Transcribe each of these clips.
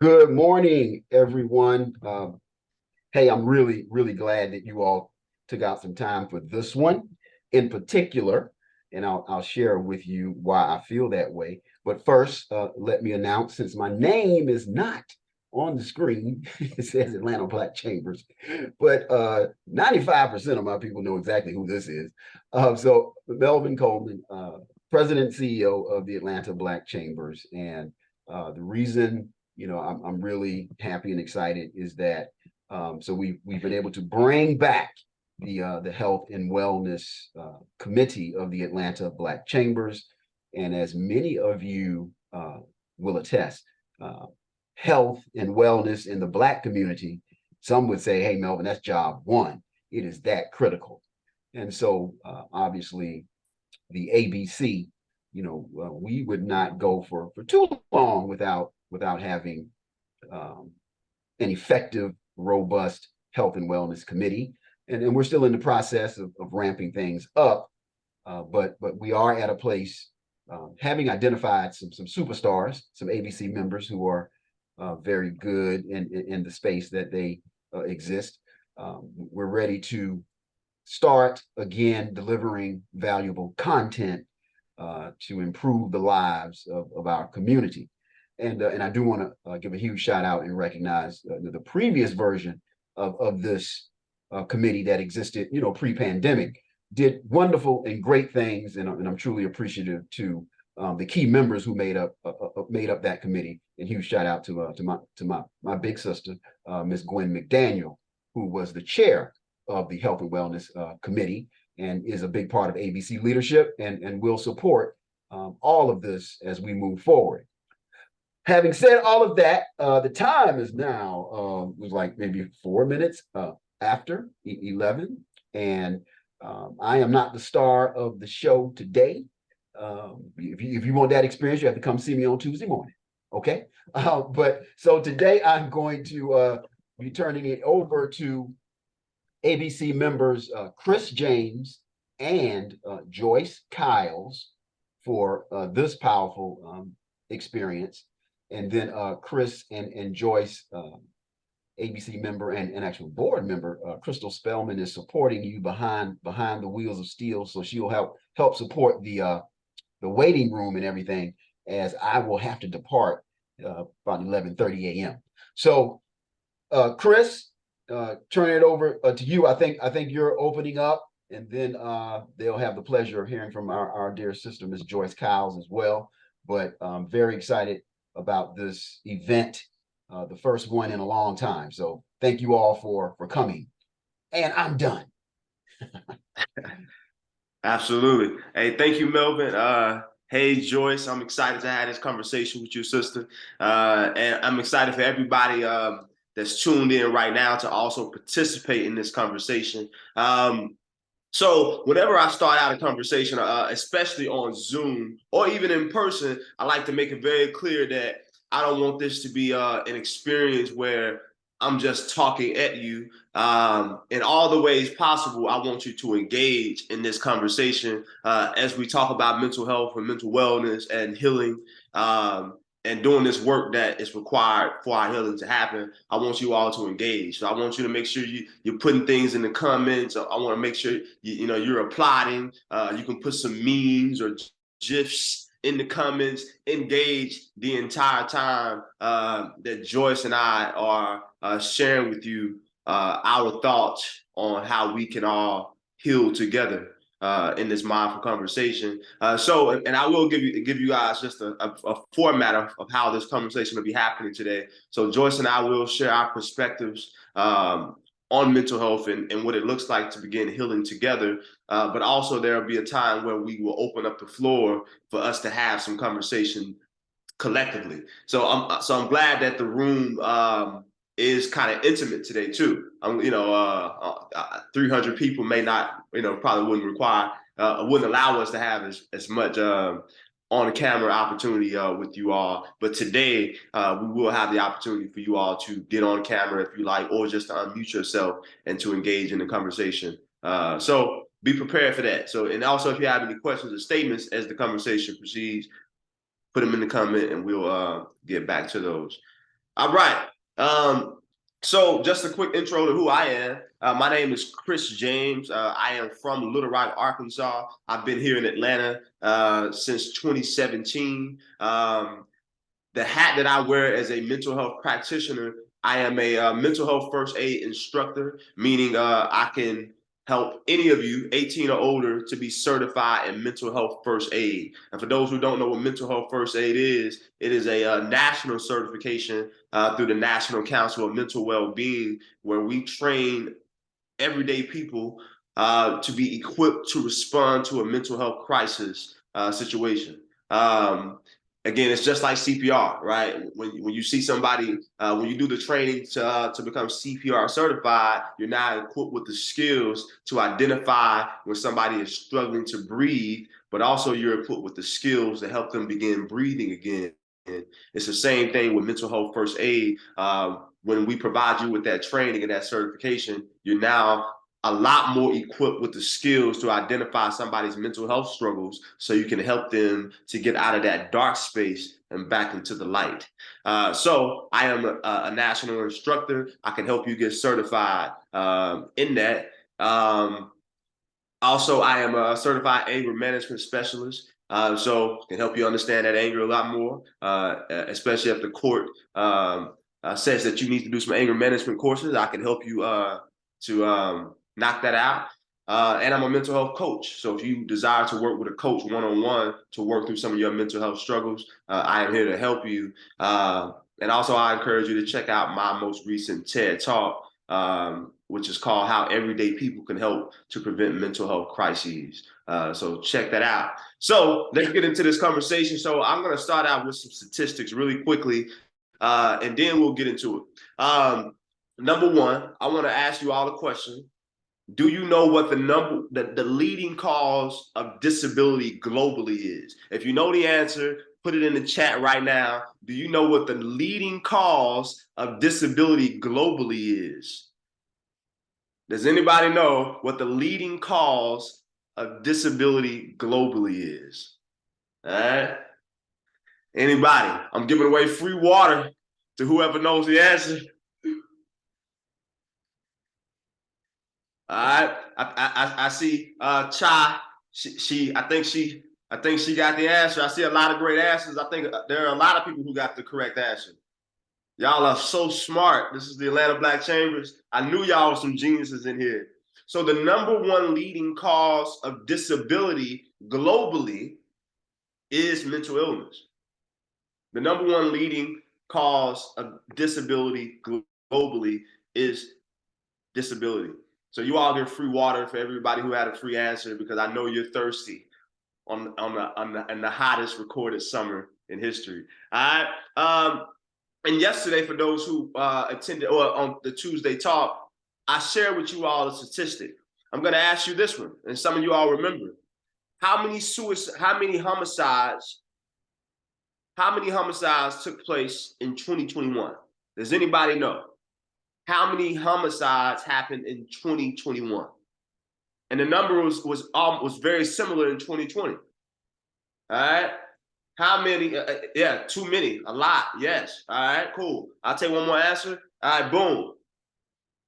Good morning, everyone. Hey, I'm really glad that you all took out some time for this one in particular, and I'll share with you why I feel that way. But first, let me announce since my name is not on the screen, it says Atlanta Black Chambers, but 95% of my people know exactly who this is. So, Melvin Coleman, President and CEO of the Atlanta Black Chambers, and the reason I'm really happy and excited is that so we've been able to bring back the Health and Wellness Committee of the Atlanta Black Chambers, and as many of you will attest, uh, health and wellness in the Black community. Some would say, "Hey, Melvin, that's job one." It is that critical, and so obviously the ABC, we would not go for too long without having um, an effective, robust health and wellness committee. And we're still in the process of ramping things up, but we are at a place having identified some superstars, some ABC members who are very good in the space that they exist. We're ready to start again delivering valuable content to improve the lives of our community. And I do want to give a huge shout out and recognize the previous version of this committee that existed, pre-pandemic, did wonderful and great things, and I'm truly appreciative to the key members who made up that committee. And huge shout out to my big sister, Miss Gwen McDaniel, who was the chair of the Health and Wellness Committee and is a big part of ABC leadership and will support all of this as we move forward. Having said all of that, the time is now was like maybe 4 minutes after 11, and I am not the star of the show today. If you want that experience, you have to come see me on Tuesday morning. Okay, but so today I'm going to be turning it over to ABC members Chris James and Joyce Kyles for this powerful experience. And then Chris and Joyce, ABC member and actual board member, Crystal Spellman is supporting you behind the wheels of steel. So she'll help support the waiting room and everything as I will have to depart about 11:30 a.m. So Chris, turn it over to you. I think you're opening up, and then they'll have the pleasure of hearing from our dear sister, Miss Joyce Kyles, as well. But I'm very excited about this event, the first one in a long time. So thank you all for coming. And I'm done. Absolutely. Hey, thank you, Melvin. Hey, Joyce, I'm excited to have this conversation with your sister. And I'm excited for everybody that's tuned in right now to also participate in this conversation. So whenever I start out a conversation, especially on Zoom or even in person, I like to make it very clear that I don't want this to be an experience where I'm just talking at you. In all the ways possible, I want you to engage in this conversation as we talk about mental health and mental wellness and healing. And doing this work that is required for our healing to happen, I want you all to engage. So I want you to make sure you're putting things in the comments. I want to make sure you're applauding. You can put some memes or gifs in the comments. Engage the entire time that Joyce and I are sharing with you our thoughts on how we can all heal together in this mindful conversation. And I will give you guys just a format of how this conversation will be happening today. So Joyce and I will share our perspectives on mental health and what it looks like to begin healing together. But also there will be a time where we will open up the floor for us to have some conversation collectively. So I'm glad that the room is kind of intimate today too. 300 people may not, probably wouldn't allow us to have as much on camera opportunity with you all. But today we will have the opportunity for you all to get on camera if you like, or just to unmute yourself and to engage in the conversation. So be prepared for that. So, and also if you have any questions or statements as the conversation proceeds, put them in the comment and we'll get back to those. All right. So just a quick intro to who I am. My name is Chris James. I am from Little Rock, Arkansas. I've been here in Atlanta since 2017. The hat that I wear as a mental health practitioner, I am a mental health first aid instructor, meaning I can help any of you 18 or older to be certified in mental health first aid. And for those who don't know what mental health first aid is, it is a national certification through the National Council of Mental Well-Being, where we train everyday people to be equipped to respond to a mental health crisis situation. Again, it's just like CPR, right? When you see somebody, when you do the training to become CPR certified, you're now equipped with the skills to identify when somebody is struggling to breathe, but also you're equipped with the skills to help them begin breathing again. It's the same thing with mental health first aid. When we provide you with that training and that certification, you're now a lot more equipped with the skills to identify somebody's mental health struggles so you can help them to get out of that dark space and back into the light. So I am a national instructor. I can help you get certified in that. Also, I am a certified anger management specialist. So can help you understand that anger a lot more, especially if the court says that you need to do some anger management courses. I can help you to knock that out. And I'm a mental health coach. So if you desire to work with a coach one-on-one to work through some of your mental health struggles, I am here to help you. And also, I encourage you to check out my most recent TED Talk, which is called How Everyday People Can Help to Prevent Mental Health Crises. So check that out. So let's get into this conversation. So I'm going to start out with some statistics really quickly, and then we'll get into it. Number one, I want to ask you all a question. Do you know what the leading cause of disability globally is? If you know the answer, put it in the chat right now. Do you know what the leading cause of disability globally is? Does anybody know what the leading cause of disability globally is? All right. Anybody? I'm giving away free water to whoever knows the answer. All right. I see Cha. I think she got the answer. I see a lot of great answers. I think there are a lot of people who got the correct answer. Y'all are so smart. This is the Atlanta Black Chambers. I knew y'all were some geniuses in here. So the number one leading cause of disability globally is mental illness. The number one leading cause of disability globally is disability. So you all get free water for everybody who had a free answer, because I know you're thirsty on the hottest recorded summer in history. All right. And yesterday, for those who attended or on the Tuesday talk, I shared with you all a statistic. I'm going to ask you this one, and some of you all remember. How many homicides took place in 2021? Does anybody know? How many homicides happened in 2021? And the number was very similar in 2020. All right. How many? Yeah, too many. A lot. Yes. All right, cool. I'll take one more answer. All right, boom.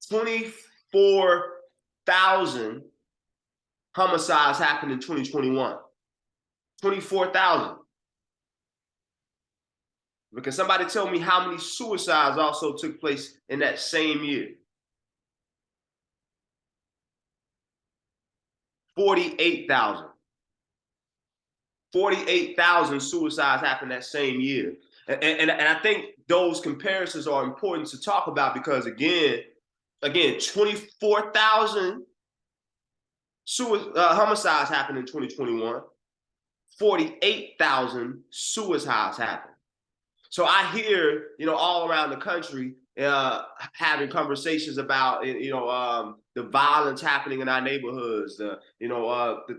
24,000 homicides happened in 2021. 24,000. But can somebody tell me how many suicides also took place in that same year? 48,000. 48,000 suicides happened that same year. And I think those comparisons are important to talk about, because again, 24,000 homicides happened in 2021. 48,000 suicides happened. So I hear, all around the country having conversations about, the violence happening in our neighborhoods, the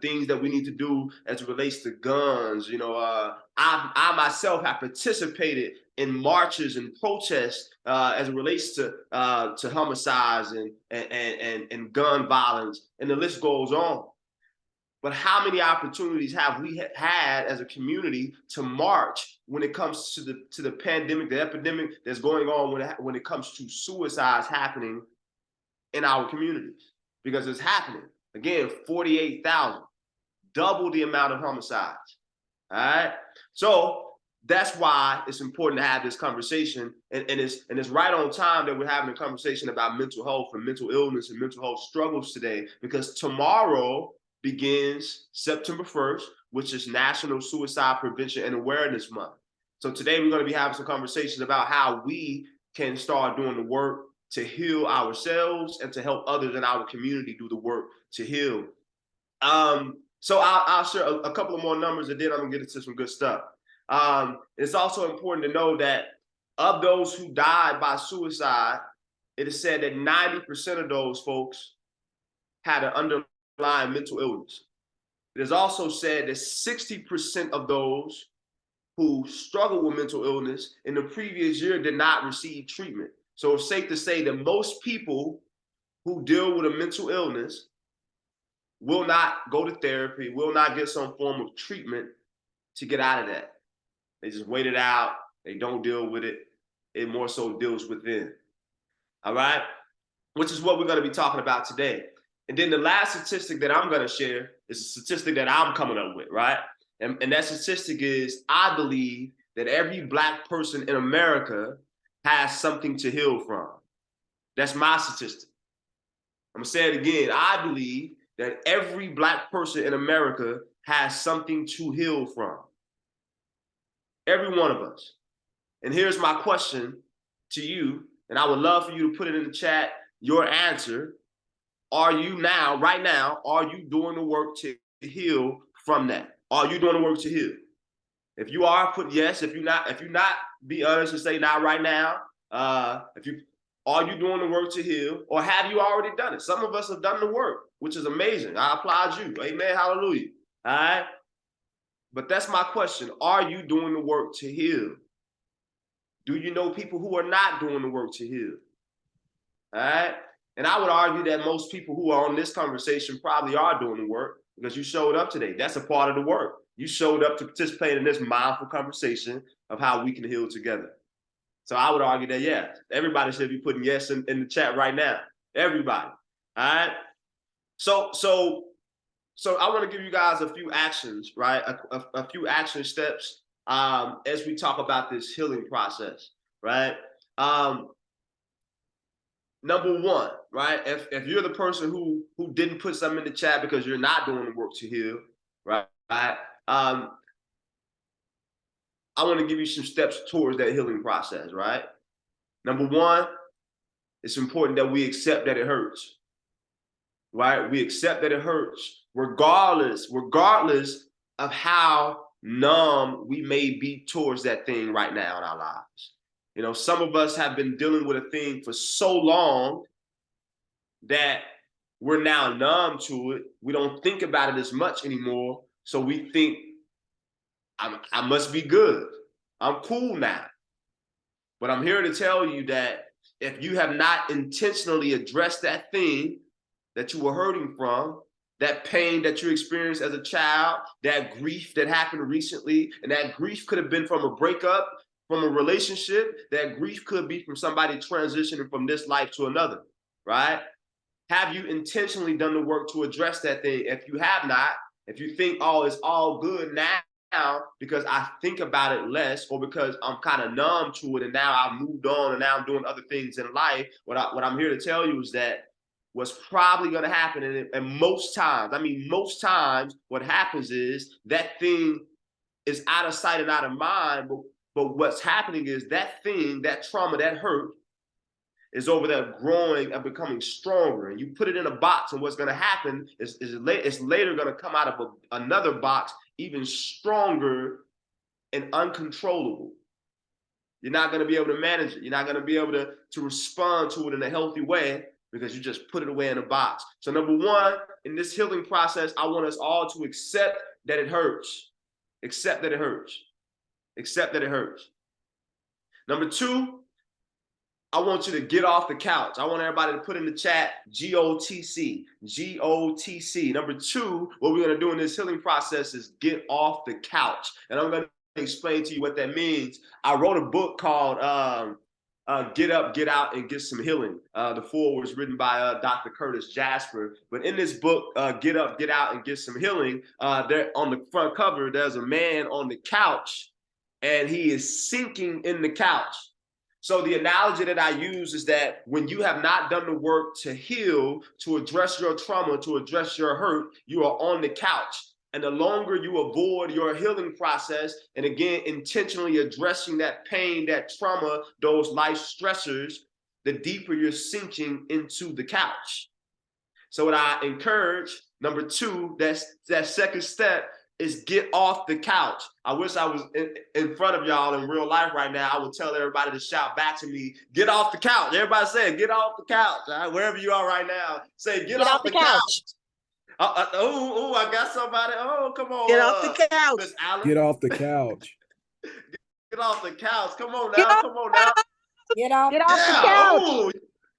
things that we need to do as it relates to guns. I myself have participated in marches and protests as it relates to homicides and gun violence, and the list goes on. But how many opportunities have we had as a community to march when it comes to the pandemic, the epidemic that's going on when it comes to suicides happening in our communities? Because it's happening. Again, 48,000, double the amount of homicides. All right. So that's why it's important to have this conversation. And it's right on time that we're having a conversation about mental health and mental illness and mental health struggles today, because tomorrow begins September 1st, which is National Suicide Prevention and Awareness Month. So today we're going to be having some conversations about how we can start doing the work to heal ourselves and to help others in our community do the work to heal. So I'll share a couple of more numbers, and then I'm gonna get into some good stuff. It's also important to know that of those who died by suicide, it is said that 90% of those folks had an underlying mental illness. It is also said that 60% of those who struggle with mental illness in the previous year did not receive treatment. So it's safe to say that most people who deal with a mental illness will not go to therapy, will not get some form of treatment to get out of that. They just wait it out. They don't deal with it. It more so deals within. All right? Which is what we're going to be talking about today. And then the last statistic that I'm going to share is a statistic that I'm coming up with, right? And that statistic is, I believe that every Black person in America has something to heal from. That's my statistic. I'm going to say it again. I believe that every Black person in America has something to heal from. Every one of us. And here's my question to you, and I would love for you to put it in the chat, your answer. Are you now, right now, are you doing the work to heal from that? Are you doing the work to heal? If you are, put yes. If you're not, be honest and say not right now. Are you doing the work to heal, or have you already done it? Some of us have done the work, which is amazing. I applaud you. Amen. Hallelujah. All right. But that's my question. Are you doing the work to heal? Do you know people who are not doing the work to heal? All right. And I would argue that most people who are on this conversation probably are doing the work, because you showed up today. That's a part of the work. You showed up to participate in this mindful conversation of how we can heal together. So I would argue that, yeah, everybody should be putting yes in the chat right now. Everybody. All right. So I want to give you guys a few actions, right? A few action steps as we talk about this healing process, right? Number one, right? If you're the person who didn't put something in the chat because you're not doing the work to heal, right? I want to give you some steps towards that healing process, right? Number one, it's important that we accept that it hurts, right? We accept that it hurts, regardless of how numb we may be towards that thing right now in our lives. You know, some of us have been dealing with a thing for so long that we're now numb to it. We don't think about it as much anymore. So we think, I must be good. I'm cool now. But I'm here to tell you that if you have not intentionally addressed that thing that you were hurting from, that pain that you experienced as a child, that grief that happened recently, and that grief could have been from a breakup, from a relationship, that grief could be from somebody transitioning from this life to another, right? Have you intentionally done the work to address that thing? If you have not, if you think, oh, it's all good now because I think about it less, or because I'm kind of numb to it and now I've moved on and now I'm doing other things in life, what I'm here to tell you is that what's probably going to happen, and most times what happens is that thing is out of sight and out of mind, but what's happening is that thing, that trauma, that hurt is over there growing and becoming stronger. And you put it in a box, and what's going to happen is it's later going to come out of another box even stronger and uncontrollable. You're not going to be able to manage it. You're not going to be able to respond to it in a healthy way because you just put it away in a box. So number one, in this healing process, I want us all to accept that it hurts. Accept that it hurts. Accept that it hurts. Number two, I want you to get off the couch. I want everybody to put in the chat GOTC, GOTC. Number two, what we're going to do in this healing process is get off the couch. And I'm going to explain to you what that means. I wrote a book called Get Up, Get Out, and Get Some Healing. The foreword was written by Dr. Curtis Jasper. But in this book, Get Up, Get Out, and Get Some Healing, there on the front cover, there's a man on the couch, and he is sinking in the couch. So the analogy that I use is that when you have not done the work to heal, to address your trauma, to address your hurt, you are on the couch. And the longer you avoid your healing process, and again, intentionally addressing that pain, that trauma, those life stressors, the deeper you're sinking into the couch. So what I encourage, number two, that second step is get off the couch. I wish I was in front of y'all in real life right now. I would tell everybody to shout back to me, get off the couch. Everybody say, get off the couch. All right? Wherever you are right now, say, get off the couch. I got somebody. Oh, come on. Get off the couch. Miss Alice. Get off the couch. Get off the couch. Come on now. Come on now. Get off Yeah. the couch. Ooh,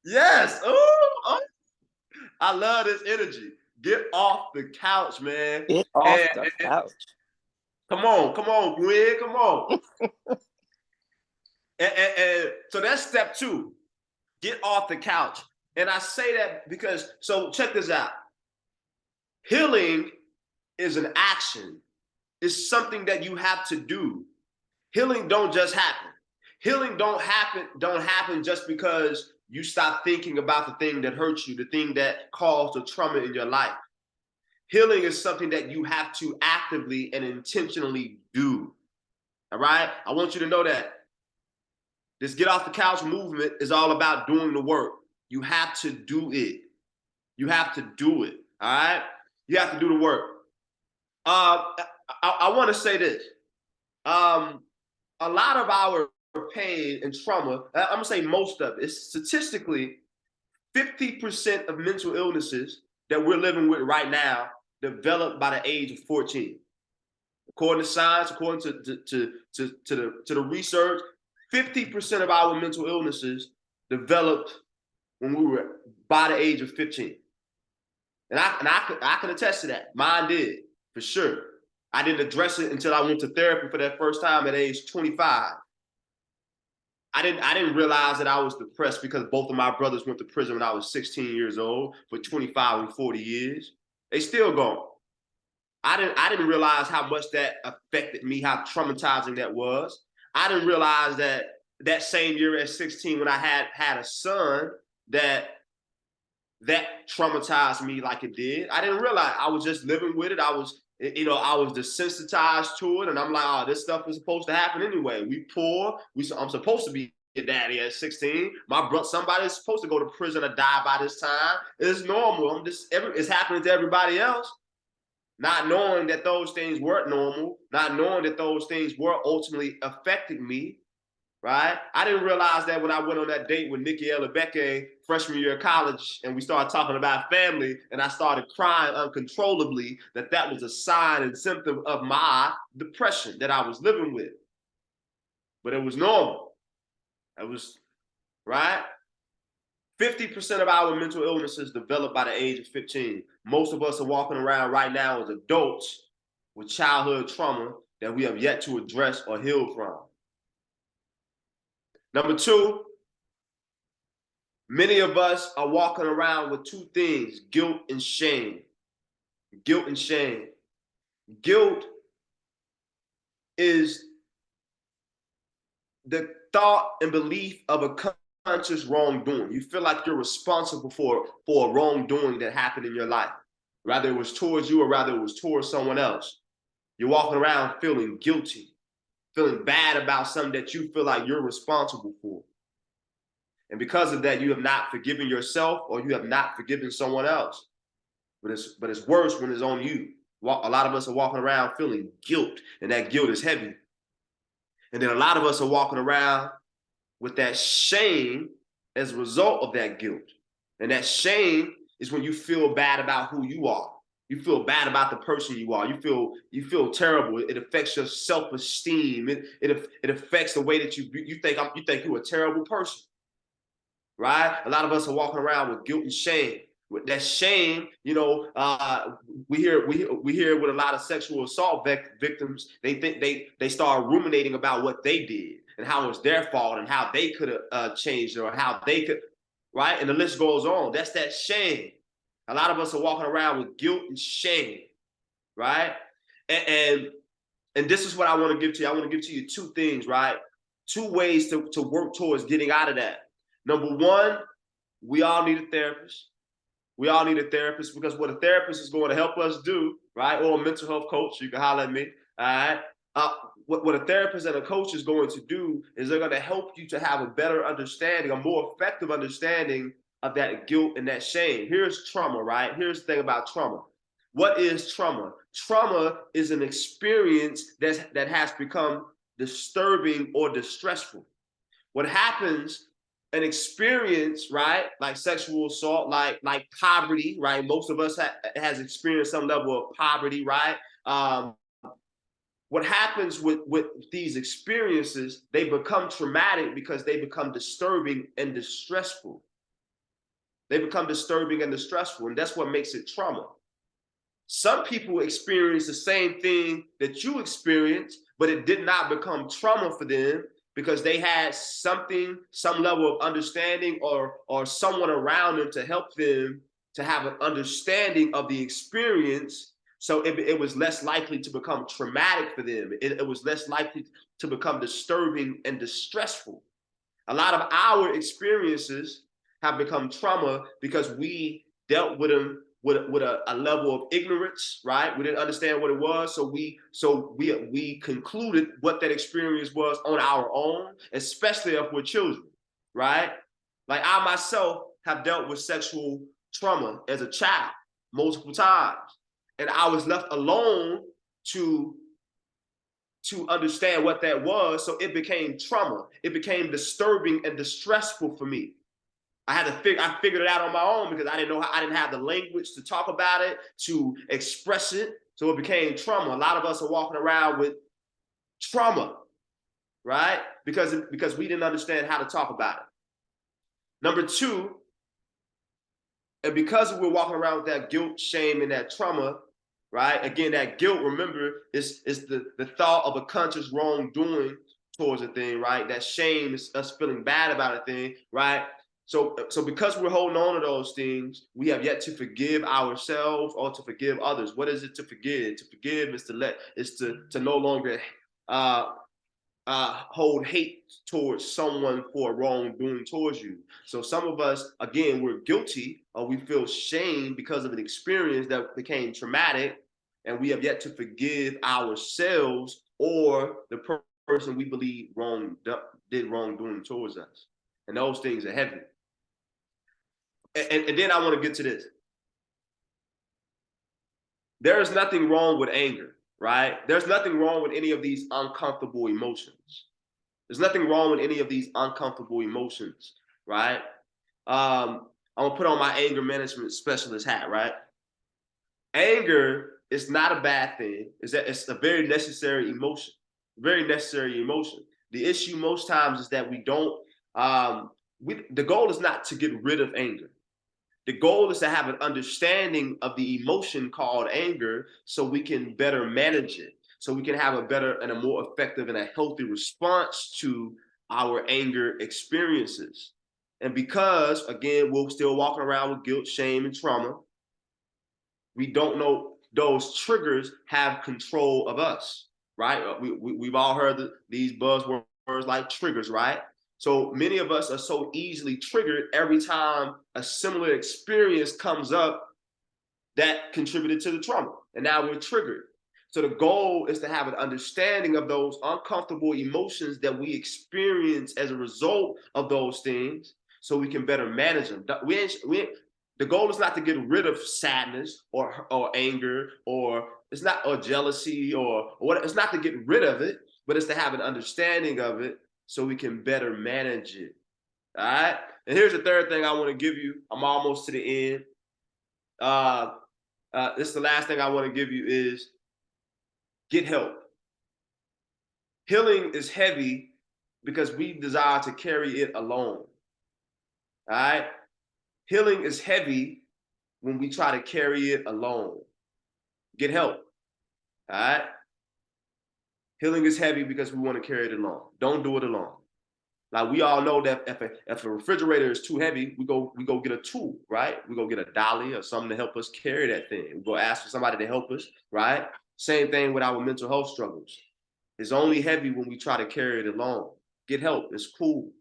yes. Ooh, I love this energy. Get off the couch, man. Get off the couch. Come on, Gwen, come on. and so that's step two. Get off the couch. And I say that because, so check this out. Healing is an action. It's something that you have to do. Healing don't just happen. Healing don't happen just because you stop thinking about the thing that hurts you, the thing that caused the trauma in your life. Healing is something that you have to actively and intentionally do. All right? I want you to know that. This get off the couch movement is all about doing the work. You have to do it. You have to do it. All right? You have to do the work. I want to say this. A lot of our pain and trauma, I'm going to say most of it, is statistically 50% of mental illnesses that we're living with right now developed by the age of 14. According to science, according to the research, 50% of our mental illnesses developed when we were by the age of 15. And I can attest to that. Mine did, for sure. I didn't address it until I went to therapy for that first time at age 25. I didn't realize that I was depressed because both of my brothers went to prison when I was 16 years old for 25 and 40 years. They still gone. I didn't realize how much that affected me, how traumatizing that was. I didn't realize that same year at 16 when I had a son that traumatized me like it did. I didn't realize. I was just living with it. I was desensitized to it, and I'm like, oh, this stuff is supposed to happen anyway. We poor. I'm supposed to be a daddy at 16. Somebody's supposed to go to prison or die by this time. It's normal. It's happening to everybody else. Not knowing that those things weren't normal, not knowing that those things were ultimately affecting me, right? I didn't realize that when I went on that date with Nikki Elabeke freshman year of college, and we started talking about family, and I started crying uncontrollably, that was a sign and symptom of my depression that I was living with. But it was normal. It was, right? 50% of our mental illnesses develop by the age of 15. Most of us are walking around right now as adults with childhood trauma that we have yet to address or heal from. Number two, many of us are walking around with two things: guilt and shame. Guilt and shame. Guilt is the thought and belief of a conscious wrongdoing. You feel like you're responsible for a wrongdoing that happened in your life, rather it was towards you or rather it was towards someone else. You're walking around feeling guilty, feeling bad about something that you feel like you're responsible for. And because of that, you have not forgiven yourself or you have not forgiven someone else. But it's worse when it's on you. A lot of us are walking around feeling guilt, and that guilt is heavy. And then a lot of us are walking around with that shame as a result of that guilt. And that shame is when you feel bad about who you are. You feel bad about the person you are. You feel terrible. It affects your self-esteem. It affects the way that you think you're a terrible person. right? A lot of us are walking around with guilt and shame. With that shame, you know, we hear with a lot of sexual assault victims. They think they start ruminating about what they did and how it was their fault and how they could have changed it or how they could, right? And the list goes on. That's that shame. A lot of us are walking around with guilt and shame, right? And and this is what I want to give to you. I want to give to you two things, right? Two ways to work towards getting out of that. Number one, we all need a therapist. We all need a therapist because what a therapist is going to help us do, right? Or a mental health coach, you can holler at me, all right? What a therapist and a coach is going to do is they're going to help you to have a better understanding, a more effective understanding of that guilt and that shame. Here's trauma, right? Here's the thing about trauma. What is trauma? Trauma is an experience that has become disturbing or distressful. What happens, an experience, right, like sexual assault, like poverty, right? Most of us has experienced some level of poverty, right? What happens with these experiences, they become traumatic because they become disturbing and distressful. They become disturbing and distressful, and that's what makes it trauma. Some people experience the same thing that you experienced, but it did not become trauma for them because they had something, some level of understanding or someone around them to help them to have an understanding of the experience. So it was less likely to become traumatic for them. It was less likely to become disturbing and distressful. A lot of our experiences have become trauma because we dealt with them with a level of ignorance, right? We didn't understand what it was, so we concluded what that experience was on our own, especially if we're children, right? Like I myself have dealt with sexual trauma as a child multiple times, and I was left alone to understand what that was, so it became trauma. It became disturbing and distressful for me. I figured it out on my own because I didn't have the language to talk about it, to express it. So it became trauma. A lot of us are walking around with trauma, right? Because we didn't understand how to talk about it. Number two, and because we're walking around with that guilt, shame, and that trauma, right? Again, that guilt, remember, is the thought of a conscious wrongdoing towards a thing, right? That shame is us feeling bad about a thing, right? So because we're holding on to those things, we have yet to forgive ourselves or to forgive others. What is it to forgive? To forgive is to no longer hold hate towards someone for wrongdoing towards you. So some of us, again, we're guilty or we feel shame because of an experience that became traumatic, and we have yet to forgive ourselves or the person we believe did wrongdoing towards us. And those things are heavy. And then I want to get to this. There is nothing wrong with anger, right? There's nothing wrong with any of these uncomfortable emotions. There's nothing wrong with any of these uncomfortable emotions, right? I'm gonna put on my anger management specialist hat, right? Anger is not a bad thing. It's a very necessary emotion, very necessary emotion. The issue most times is that we don't. The goal is not to get rid of anger. The goal is to have an understanding of the emotion called anger so we can better manage it, so we can have a better and a more effective and a healthy response to our anger experiences. And because, again, we're still walking around with guilt, shame, and trauma, we don't know those triggers have control of us, right? We've all heard these buzzwords like triggers, right? So many of us are so easily triggered every time a similar experience comes up that contributed to the trauma. And now we're triggered. So the goal is to have an understanding of those uncomfortable emotions that we experience as a result of those things so we can better manage them. The goal is not to get rid of sadness or anger or jealousy or what. It's not to get rid of it, but it's to have an understanding of it so we can better manage it. All right. And here's the third thing I want to give you. I'm almost to the end. This is the last thing I want to give you is get help. Healing is heavy because we desire to carry it alone. All right. Healing is heavy when we try to carry it alone. Get help. All right. Healing is heavy because we want to carry it alone. Don't do it alone. Like we all know that if a refrigerator is too heavy, we go get a tool, right? We go get a dolly or something to help us carry that thing. We go ask for somebody to help us, right? Same thing with our mental health struggles. It's only heavy when we try to carry it alone. Get help. It's cool.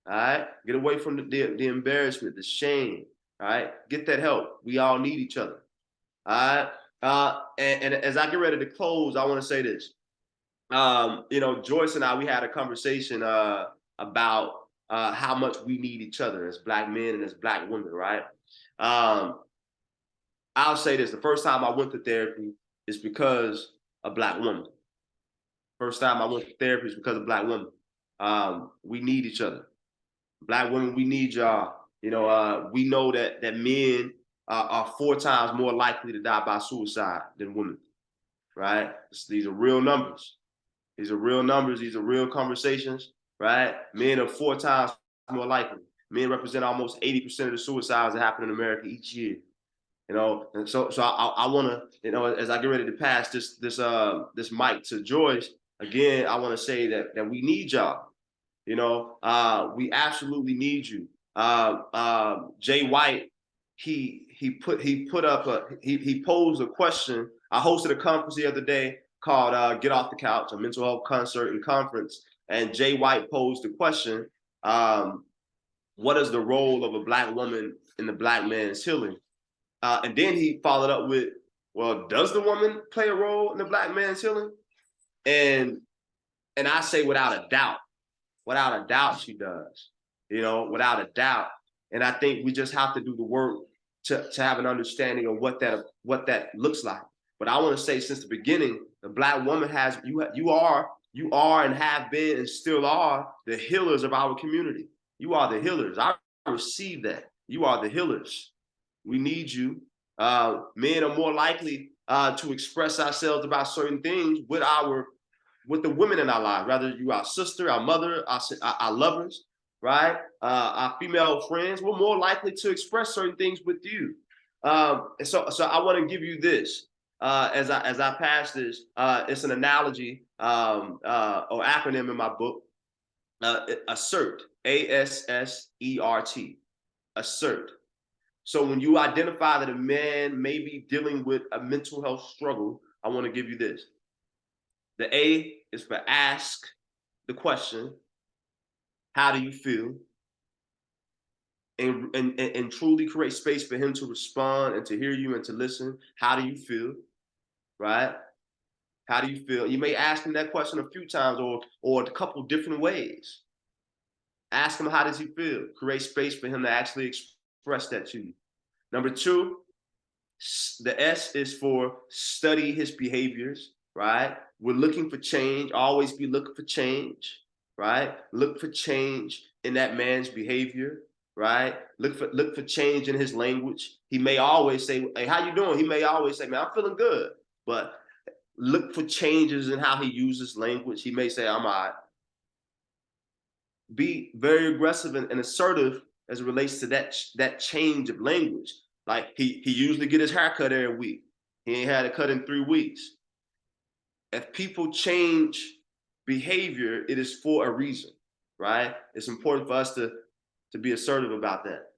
All right. Get away from the embarrassment, the shame. All right. Get that help. We all need each other. All right. And as I get ready to close, I want to say this. Joyce and I, we had a conversation about how much we need each other as Black men and as Black women, right? I'll say this. The first time I went to therapy is because a Black woman. First time I went to therapy is because of Black women. We need each other. Black women, we need y'all. We know that men are 4 times more likely to die by suicide than women, right? These are real numbers. These are real numbers. These are real conversations, right? Men are 4 times more likely. Men represent almost 80% of the suicides that happen in America each year. And so I want to, as I get ready to pass this mic to Joyce, again, I want to say that we need y'all. We absolutely need you. Jay White, he posed a question. I hosted a conference the other day called Get Off the Couch, a mental health concert and conference. And Jay White posed the question, what is the role of a Black woman in the Black man's healing? And then he followed up with, well, does the woman play a role in the Black man's healing? And I say without a doubt she does, without a doubt. And I think we just have to do the work to have an understanding of what that looks like. But I want to say, since the beginning, the Black woman you are and have been and still are the healers of our community. You are the healers. I receive that. You are the healers. We need you. Men are more likely to express ourselves about certain things with the women in our lives, whether you our sister, our mother, our lovers, right? Our female friends. We're more likely to express certain things with you. So I want to give you this. As I pass this, it's an analogy or acronym in my book, ASSERT, ASSERT, assert. So when you identify that a man may be dealing with a mental health struggle, I want to give you this. The A is for ask the question, how do you feel? And truly create space for him to respond and to hear you and to listen. How do you feel? Right? How do you feel? You may ask him that question a few times or a couple different ways. Ask him, how does he feel? Create space for him to actually express that to you. Number 2, the S is for study his behaviors, right? We're looking for change. Always be looking for change, right? Look for change in that man's behavior, right? Look for change in his language. He may always say, hey, how you doing? He may always say, man, I'm feeling good. But look for changes in how he uses language. He may say, I'm all right. Be very aggressive and assertive as it relates to that change of language. Like he usually get his hair cut every week. He ain't had it cut in 3 weeks. If people change behavior, it is for a reason, right? It's important for us to be assertive about that.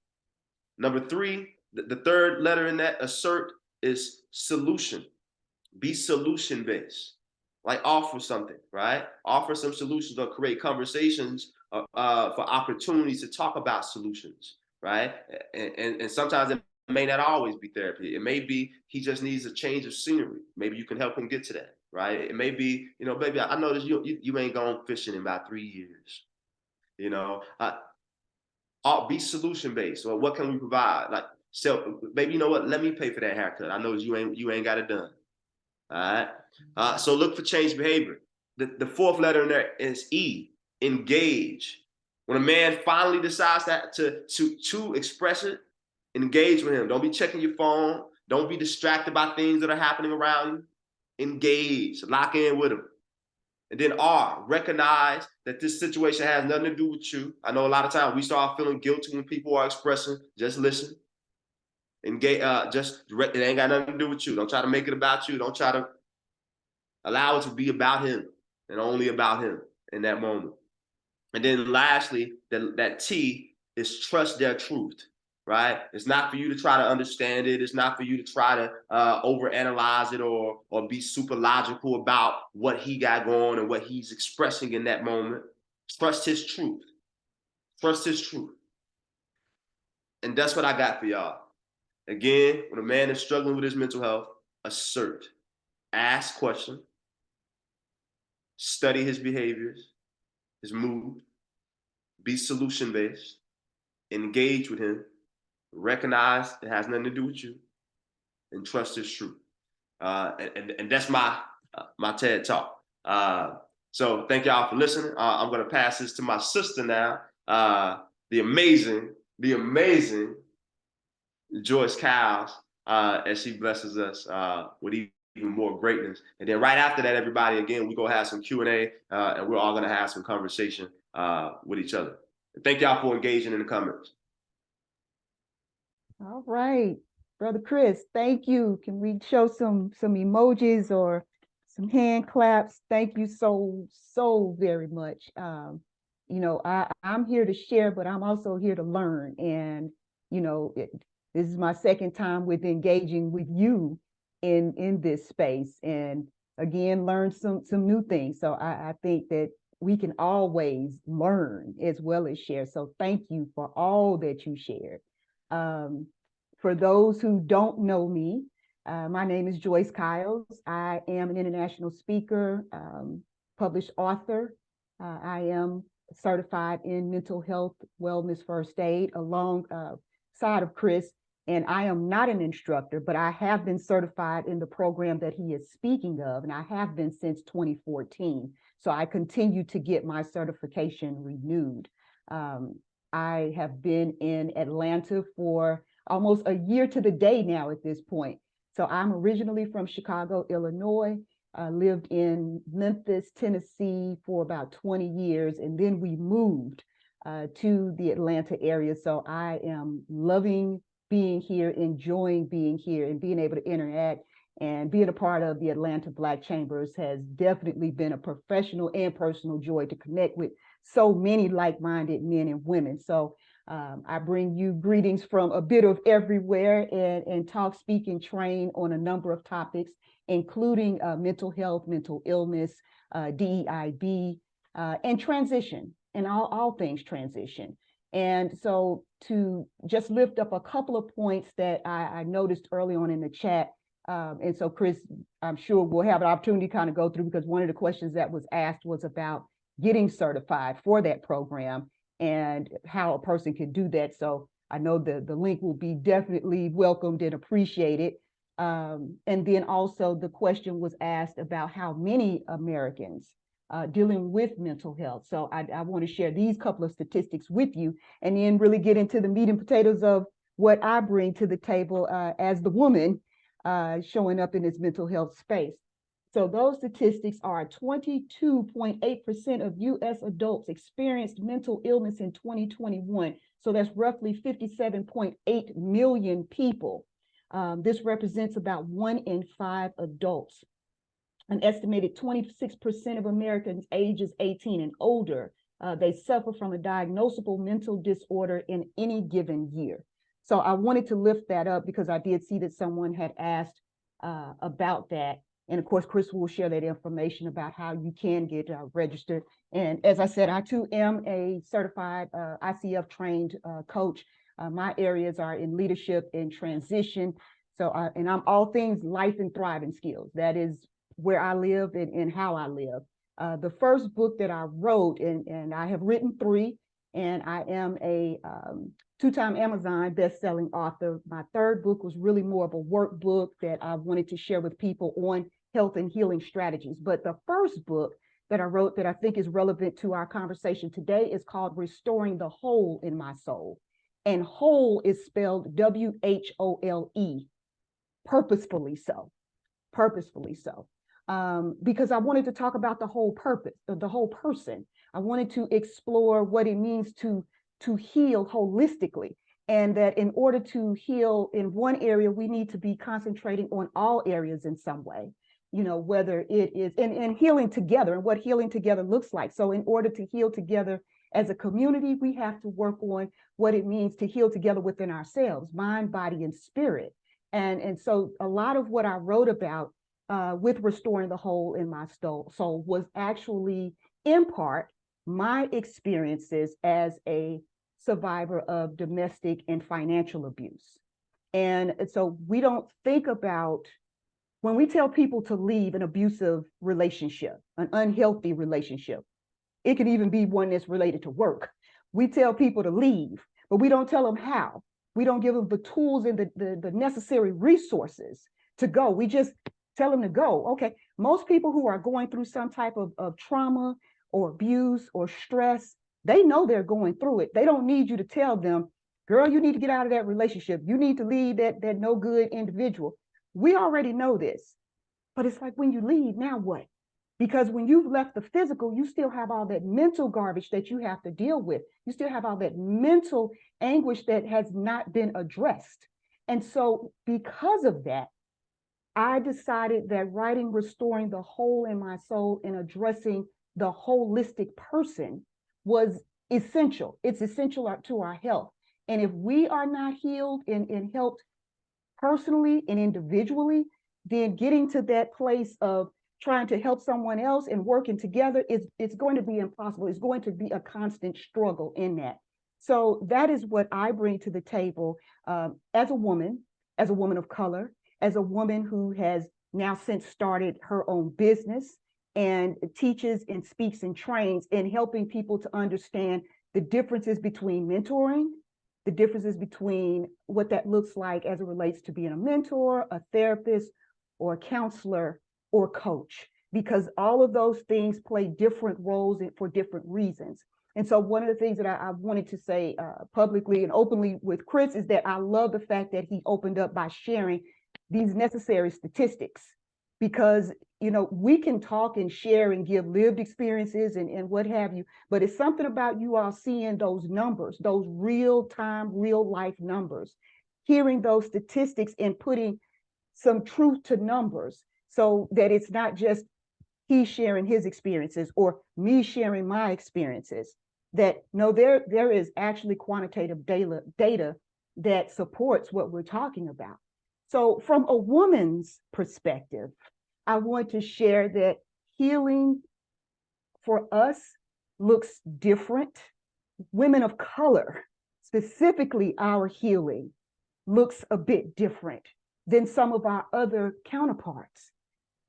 Number 3, the third letter in that assert is solution. Be solution-based. Like offer something, right? Offer some solutions or create conversations for opportunities to talk about solutions, right? And sometimes it may not always be therapy. It may be he just needs a change of scenery. Maybe you can help him get to that, right? It may be, baby, I noticed you ain't gone fishing in about 3 years. Be solution-based. Or what can we provide? Like, so, baby, you know what? Let me pay for that haircut. I know you ain't got it done. All right. So look for change behavior. The fourth letter in there is E, engage. When a man finally decides to express it, engage with him. Don't be checking your phone. Don't be distracted by things that are happening around you. Engage. Lock in with him. And then R, recognize that this situation has nothing to do with you. I know a lot of times we start feeling guilty when people are expressing. Just listen. Engage. It ain't got nothing to do with you. Don't try to make it about you. Don't try to allow it to be about him and only about him in that moment. And then lastly, that T is trust their truth, right? It's not for you to try to understand it. It's not for you to try to overanalyze it or be super logical about what he got going and what he's expressing in that moment. Trust his truth. Trust his truth. And that's what I got for y'all. Again, when a man is struggling with his mental health, assert, ask questions, study his behaviors, his mood, be solution-based, engage with him, recognize it has nothing to do with you, and trust his truth. And that's my TED Talk. So thank y'all for listening. I'm going to pass this to my sister now, the amazing Joyce Cowles, as she blesses us with even more greatness. And then right after that, everybody, again, we're going to have some Q&A, and we're all going to have some conversation with each other. And thank y'all for engaging in the comments. All right, Brother Chris, thank you. Can we show some emojis or some hand claps? Thank you so very much. You know, I'm here to share, but I'm also here to learn. And, you know, this is my second time with engaging with you in this space. And again, learn some new things. So I think that we can always learn as well as share. So thank you for all that you shared. For those who don't know me, my name is Joyce Cowles. I am an international speaker, published author. I am certified in mental health, wellness, first aid, alongside of Chris. And I am not an instructor, but I have been certified in the program that he is speaking of, and I have been since 2014. So I continue to get my certification renewed. I have been in Atlanta for almost a year to the day now at this point. So I'm originally from Chicago, Illinois. I lived in Memphis, Tennessee for about 20 years, and then we moved to the Atlanta area. So I am loving being here, enjoying being here, and being able to interact, and being a part of the Atlanta Black Chambers has definitely been a professional and personal joy to connect with so many like-minded men and women. So I bring you greetings from a bit of everywhere, and talk, speak, and train on a number of topics, including mental health, mental illness, DEIB, and transition, and all things transition. And so to just lift up a couple of points that I noticed early on in the chat, and so Chris, I'm sure we'll have an opportunity to kind of go through, because one of the questions that was asked was about getting certified for that program and how a person can do that. So I know the link will be definitely welcomed and appreciated. And then also the question was asked about how many Americans dealing with mental health. So I want to share these couple of statistics with you, and then really get into the meat and potatoes of what I bring to the table as the woman showing up in this mental health space. So those statistics are 22.8% of US adults experienced mental illness in 2021. So that's roughly 57.8 million people. This represents about 1 in 5 adults. An estimated 26% of Americans ages 18 and older, they suffer from a diagnosable mental disorder in any given year. So I wanted to lift that up because I did see that someone had asked about that. And of course, Chris will share that information about how you can get registered. And as I said, I too am a certified ICF trained coach. My areas are in leadership and transition. So, and I'm all things life and thriving skills. That is where I live and how I live. The first book that I wrote, and I have written 3, and I am a 2-time Amazon best-selling author. My third book was really more of a workbook that I wanted to share with people on health and healing strategies. But the first book that I wrote that I think is relevant to our conversation today is called Restoring the Whole in My Soul. And whole is spelled W-H-O-L-E, purposefully so, purposefully so. because I wanted to talk about the whole purpose, the whole person. I wanted to explore what it means to heal holistically, and that in order to heal in one area, we need to be concentrating on all areas in some way, you know, whether it is and healing together and what healing together looks like. So in order to heal together as a community, we have to work on what it means to heal together within ourselves, mind, body, and spirit. And so a lot of what I wrote about with restoring the whole in my soul was actually in part my experiences as a survivor of domestic and financial abuse. And so we don't think about, when we tell people to leave an abusive relationship, an unhealthy relationship, it can even be one that's related to work. We tell people to leave, but we don't tell them how. We don't give them the tools and the necessary resources to go. We just tell them to go. Okay, most people who are going through some type of trauma or abuse or stress, they know they're going through it. They don't need you to tell them, girl, you need to get out of that relationship. You need to leave that no good individual. We already know this, but it's like, when you leave, now what? Because when you've left the physical, you still have all that mental garbage that you have to deal with. You still have all that mental anguish that has not been addressed. And so because of that, I decided that writing Restoring the Whole in My Soul and addressing the holistic person was essential. It's essential to our health. And if we are not healed and helped personally and individually, then getting to that place of trying to help someone else and working together, it's going to be impossible. It's going to be a constant struggle in that. So that is what I bring to the table as a woman of color, as a woman who has now since started her own business and teaches and speaks and trains in helping people to understand the differences between mentoring, the differences between what that looks like as it relates to being a mentor, a therapist, or a counselor, or coach, because all of those things play different roles for different reasons. And so one of the things that I wanted to say publicly and openly with Chris is that I love the fact that he opened up by sharing these necessary statistics, because, you know, we can talk and share and give lived experiences and what have you, but it's something about you all seeing those numbers, those real time, real life numbers, hearing those statistics and putting some truth to numbers, so that it's not just he sharing his experiences or me sharing my experiences, that no, there is actually quantitative data that supports what we're talking about. So from a woman's perspective, I want to share that healing for us looks different. Women of color, specifically our healing, looks a bit different than some of our other counterparts,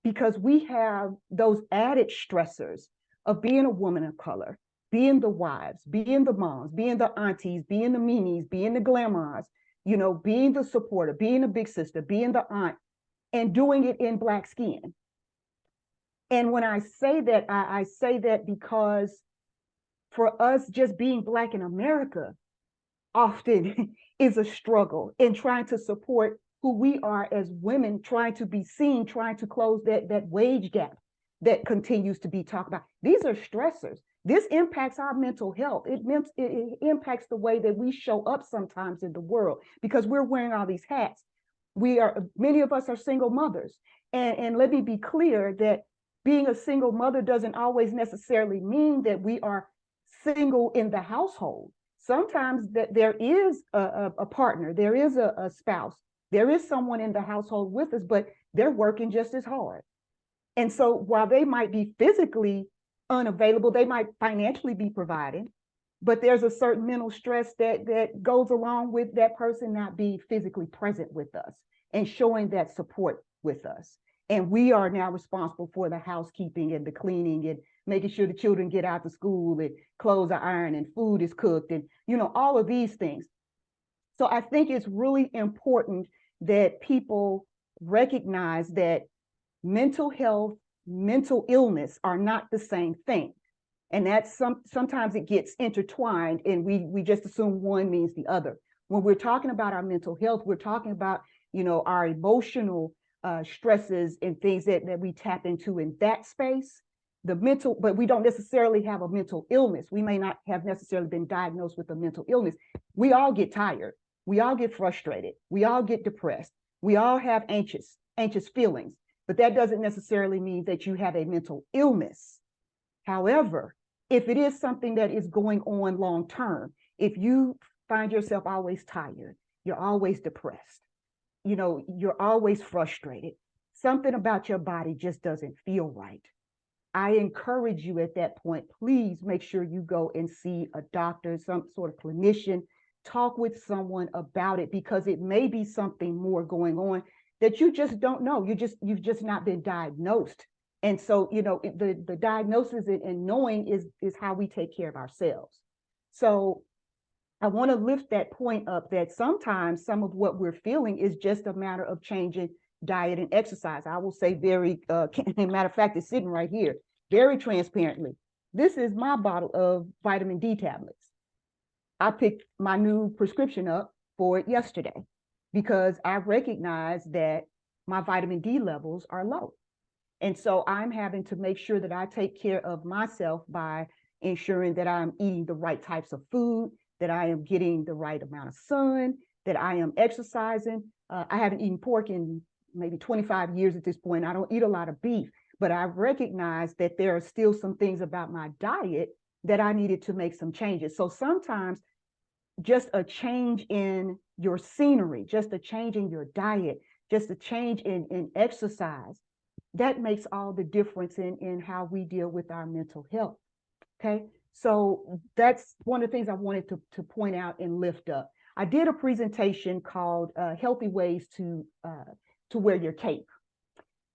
because we have those added stressors of being a woman of color, being the wives, being the moms, being the aunties, being the meanies, being the glamours, you know, being the supporter, being a big sister, being the aunt, and doing it in Black skin. And when I say that, I say that because for us, just being Black in America often is a struggle in trying to support who we are as women, trying to be seen, trying to close that wage gap that continues to be talked about. These are stressors. This impacts our mental health. It impacts the way that we show up sometimes in the world, because we're wearing all these hats. Many of us are single mothers. And let me be clear that being a single mother doesn't always necessarily mean that we are single in the household. Sometimes that there is a partner, there is a spouse, there is someone in the household with us, but they're working just as hard. And so while they might be physically unavailable, they might financially be providing, but there's a certain mental stress that goes along with that person not being physically present with us and showing that support with us. And we are now responsible for the housekeeping and the cleaning and making sure the children get out to school and clothes are ironed and food is cooked and, you know, all of these things. So I think it's really important that people recognize that mental health, mental illness are not the same thing. And that's sometimes it gets intertwined and we just assume one means the other. When we're talking about our mental health, we're talking about, you know, our emotional stresses and things that we tap into in that space. The mental, but we don't necessarily have a mental illness. We may not have necessarily been diagnosed with a mental illness. We all get tired. We all get frustrated. We all get depressed. We all have anxious feelings, but that doesn't necessarily mean that you have a mental illness. However, if it is something that is going on long term, if you find yourself always tired, you're always depressed, you know, you're always frustrated, something about your body just doesn't feel right. I encourage you at that point, please make sure you go and see a doctor, some sort of clinician, talk with someone about it, because it may be something more going on that you just don't know. You've just not been diagnosed. And so, you know, the diagnosis and knowing is how we take care of ourselves. So I want to lift that point up, that sometimes some of what we're feeling is just a matter of changing diet and exercise. I will say very, matter of fact, it's sitting right here, very transparently. This is my bottle of vitamin D tablets. I picked my new prescription up for it yesterday because I recognize that my vitamin D levels are low. And so I'm having to make sure that I take care of myself by ensuring that I'm eating the right types of food, that I am getting the right amount of sun, that I am exercising. I haven't eaten pork in maybe 25 years at this point. I don't eat a lot of beef, but I recognize that there are still some things about my diet that I needed to make some changes. So sometimes just a change in your scenery, just a change in your diet, just a change in exercise, that makes all the difference in how we deal with our mental health. Okay, so that's one of the things I wanted to point out and lift up. I did a presentation called Healthy Ways to Wear Your Cape.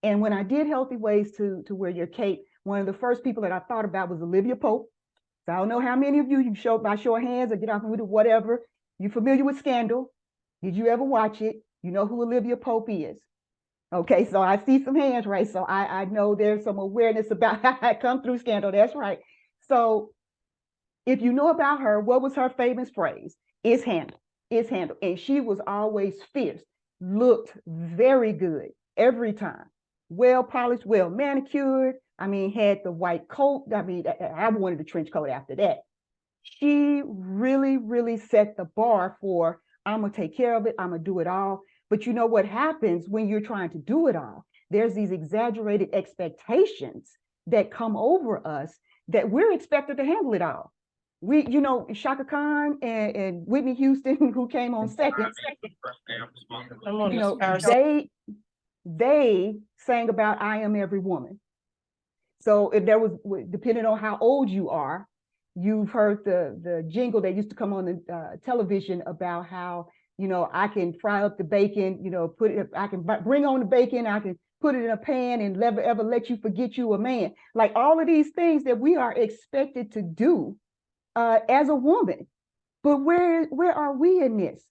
And when I did Healthy Ways to Wear Your Cape, one of the first people that I thought about was Olivia Pope. So I don't know how many of you show by show of hands or get off with it, whatever. You familiar with Scandal? Did you ever watch it? You know who Olivia Pope is. Okay, so I see some hands, right? So I know there's some awareness about how I come through Scandal. That's right. So if you know about her, what was her famous phrase? It's handled. It's handled. And she was always fierce, looked very good every time. Well polished, well manicured. I mean, had the white coat. I mean, I wanted the trench coat after that. She really, really set the bar for, I'm going to take care of it. I'm going to do it all. But you know what happens when you're trying to do it all? There's these exaggerated expectations that come over us that we're expected to handle it all. We, you know, Shaka Khan and Whitney Houston, who came on second, you know, they sang about I Am Every Woman. So if there was, depending on how old you are, you've heard the jingle that used to come on the television about how, you know, I can fry up the bacon, you know, I can bring on the bacon, I can put it in a pan and never ever let you forget you a man. Like all of these things that we are expected to do as a woman. But where are we in this?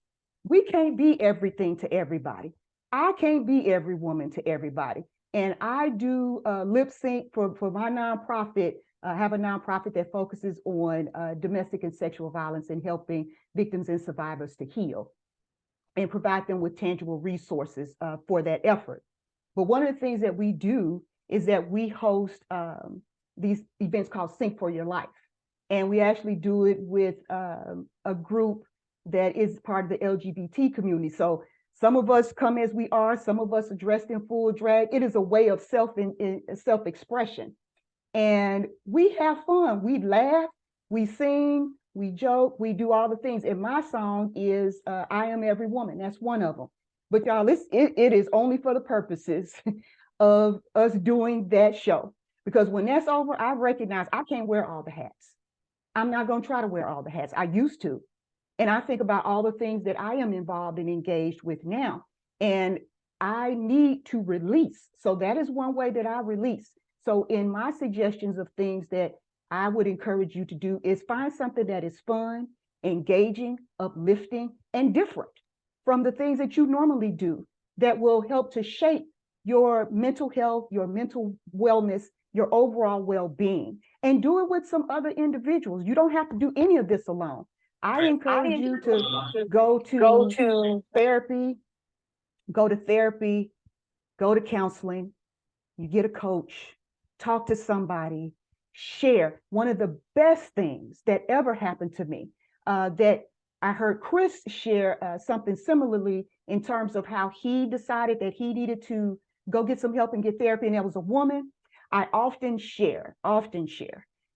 We can't be everything to everybody. I can't be every woman to everybody. And I do lip sync for my nonprofit. I have a nonprofit that focuses on domestic and sexual violence and helping victims and survivors to heal and provide them with tangible resources for that effort. But one of the things that we do is that we host these events called Sync for Your Life. And we actually do it with a group that is part of the LGBT community. So some of us come as we are, some of us are dressed in full drag. It is a way of self-expression. And we have fun, we laugh, we sing, we joke, we do all the things. And my song is I Am Every Woman. That's one of them. But y'all, it is only for the purposes of us doing that show. Because when that's over, I recognize I can't wear all the hats. I'm not going to try to wear all the hats. I used to. And I think about all the things that I am involved and engaged with now. And I need to release. So that is one way that I release. So in my suggestions of things that I would encourage you to do is find something that is fun, engaging, uplifting, and different from the things that you normally do that will help to shape your mental health, your mental wellness, your overall well-being, and do it with some other individuals. You don't have to do any of this alone. I encourage you to go to therapy, go to counseling, you get a coach, talk to somebody, share. One of the best things that ever happened to me, that I heard Chris share something similarly in terms of how he decided that he needed to go get some help and get therapy, and that was a woman. I often share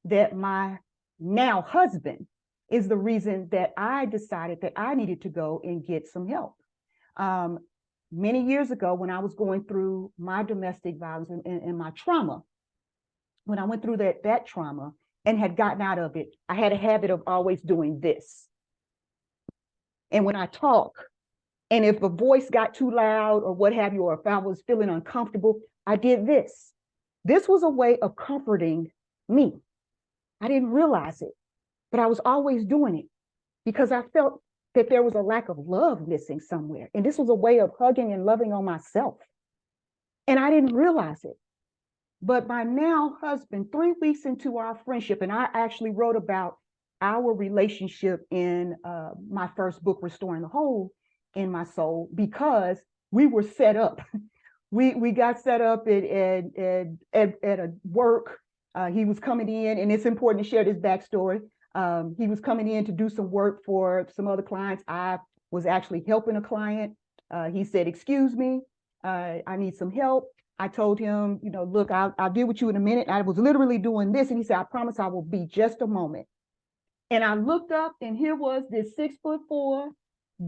that my now husband is the reason that I decided that I needed to go and get some help. Many years ago, when I was going through my domestic violence and my trauma, when I went through that trauma and had gotten out of it, I had a habit of always doing this. And when I talk, and if a voice got too loud or what have you, or if I was feeling uncomfortable, I did this. This was a way of comforting me. I didn't realize it, but I was always doing it because I felt that there was a lack of love missing somewhere. And this was a way of hugging and loving on myself. And I didn't realize it. But my now husband, 3 weeks into our friendship, and I actually wrote about our relationship in my first book, Restoring the Whole in My Soul, because we were set up. We got set up at a work. He was coming in, and it's important to share this backstory. He was coming in to do some work for some other clients. I was actually helping a client. He said, "Excuse me, I need some help." I told him, look, I'll deal with you in a minute. I was literally doing this. And he said, "I promise I will be just a moment." And I looked up, and here was this 6'4",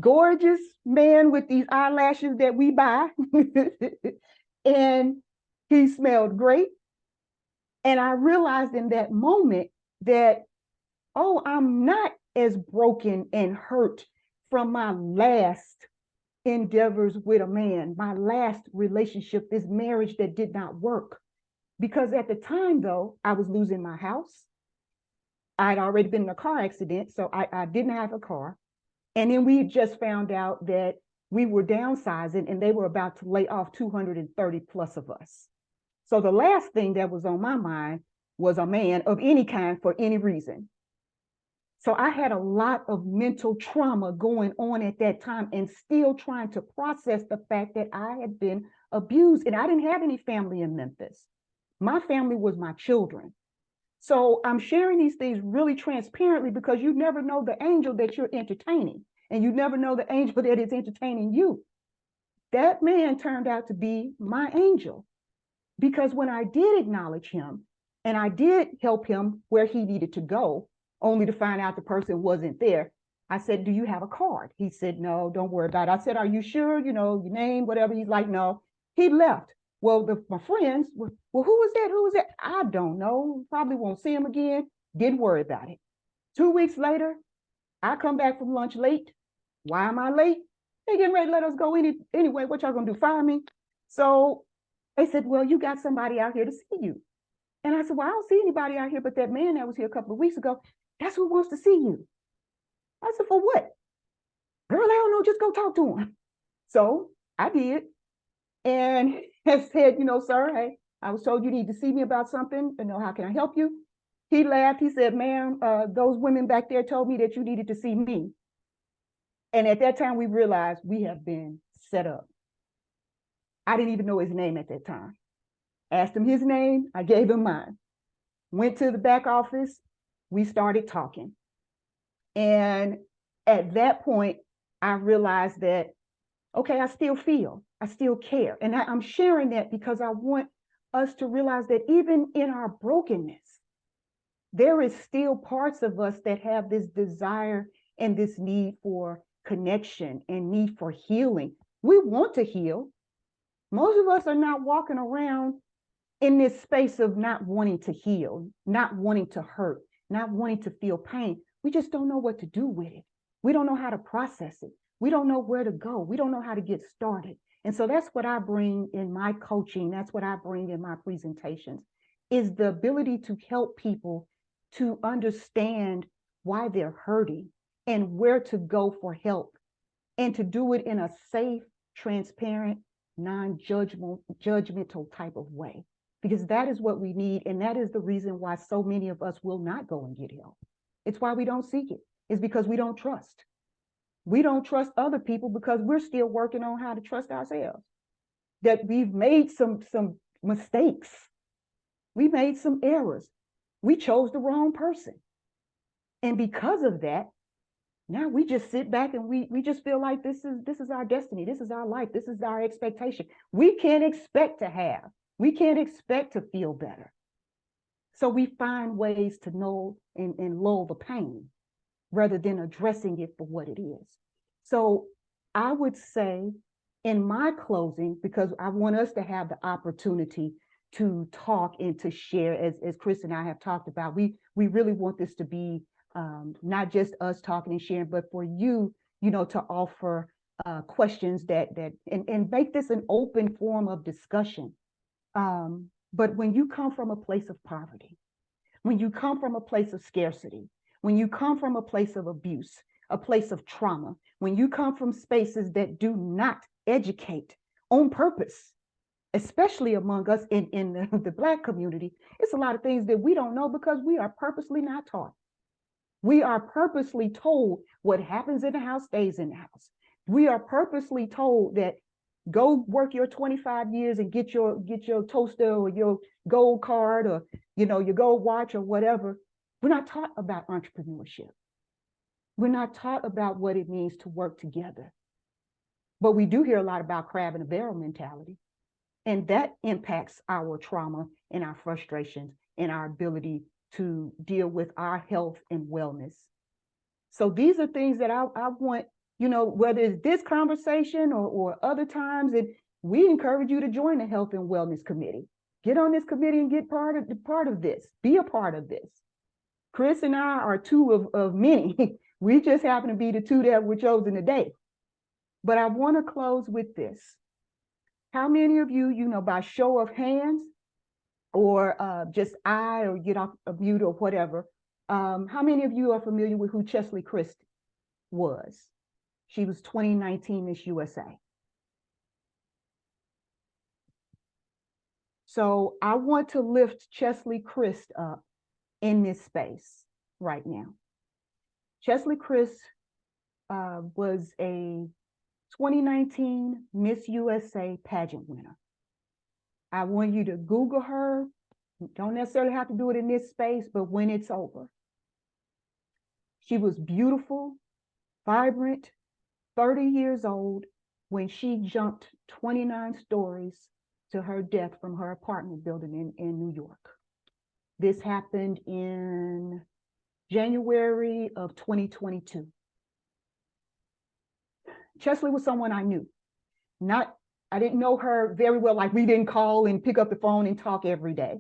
gorgeous man with these eyelashes that we buy. And he smelled great. And I realized in that moment that, oh, I'm not as broken and hurt from my last endeavors with a man, my last relationship, this marriage that did not work. Because at the time, though, I was losing my house. I'd already been in a car accident, so I didn't have a car. And then we just found out that we were downsizing, and they were about to lay off 230 plus of us. So the last thing that was on my mind was a man of any kind for any reason. So I had a lot of mental trauma going on at that time, and still trying to process the fact that I had been abused. And I didn't have any family in Memphis. My family was my children. So I'm sharing these things really transparently, because you never know the angel that you're entertaining, and you never know the angel that is entertaining you. That man turned out to be my angel, because when I did acknowledge him and I did help him where he needed to go, only to find out the person wasn't there, I said, "Do you have a card?" He said, "No, don't worry about it." I said, "Are you sure, your name, whatever?" He's like, "No." He left. Well, my friends, well, who was that? Who was that? I don't know. Probably won't see him again. Didn't worry about it. 2 weeks later, I come back from lunch late. Why am I late? They getting ready to let us go anyway. What y'all gonna do, fire me? So they said, "Well, you got somebody out here to see you." And I said, "Well, I don't see anybody out here but that man that was here a couple of weeks ago. That's who wants to see you." I said, "For what?" "Girl, I don't know. Just go talk to him." So I did. And I said, "Sir, hey, I was told you need to see me about something. How can I help you?" He laughed. He said, "Ma'am, those women back there told me that you needed to see me." And at that time, we realized we have been set up. I didn't even know his name at that time. Asked him his name. I gave him mine. Went to the back office. We started talking. And at that point, I realized that, okay, I still feel, I still care. And I'm sharing that because I want us to realize that even in our brokenness, there is still parts of us that have this desire and this need for connection and need for healing. We want to heal. Most of us are not walking around in this space of not wanting to heal, not wanting to hurt, not wanting to feel pain. We just don't know what to do with it. We don't know how to process it. We don't know where to go. We don't know how to get started. And so that's what I bring in my coaching. That's what I bring in my presentations, is the ability to help people to understand why they're hurting and where to go for help, and to do it in a safe, transparent, non-judgmental type of way, because that is what we need. And that is the reason why so many of us will not go and get help. It's why we don't seek it. It's because we don't trust. We don't trust other people because we're still working on how to trust ourselves. that we've made some mistakes. We made some errors. We chose the wrong person. And because of that, now we just sit back and we just feel like this is our destiny. This is our life. This is our expectation. We can't expect to feel better. So we find ways to know and lull the pain rather than addressing it for what it is. So I would say in my closing, because I want us to have the opportunity to talk and to share, as Chris and I have talked about, we really want this to be not just us talking and sharing, but for you, to offer questions and make this an open form of discussion. But when you come from a place of poverty, when you come from a place of scarcity, when you come from a place of abuse, a place of trauma, when you come from spaces that do not educate on purpose, especially among us in the Black community, it's a lot of things that we don't know because we are purposely not taught. We are purposely told what happens in the house stays in the house. We are purposely told that go work your 25 years and get your toaster or your gold card or your gold watch or whatever. We're not taught about entrepreneurship. We're not taught about what it means to work together. But we do hear a lot about crab in a barrel mentality. And that impacts our trauma and our frustrations and our ability to deal with our health and wellness. So these are things that I want, whether it's this conversation or other times, and we encourage you to join the Health and Wellness Committee. Get on this committee and get part of this. Be a part of this. Chris and I are two of many. We just happen to be the two that were chosen today. But I want to close with this. How many of you, by show of hands, or just or get off of mute or whatever, how many of you are familiar with who Cheslie Kryst was? She was 2019 Miss USA. So I want to lift Cheslie Kryst up in this space right now. Cheslie Kryst was a 2019 Miss USA pageant winner. I want you to Google her. You don't necessarily have to do it in this space, but when it's over. She was beautiful, vibrant, 30 years old when she jumped 29 stories to her death from her apartment building in New York. This happened in January of 2022. Cheslie was someone I knew. I didn't know her very well, like we didn't call and pick up the phone and talk every day.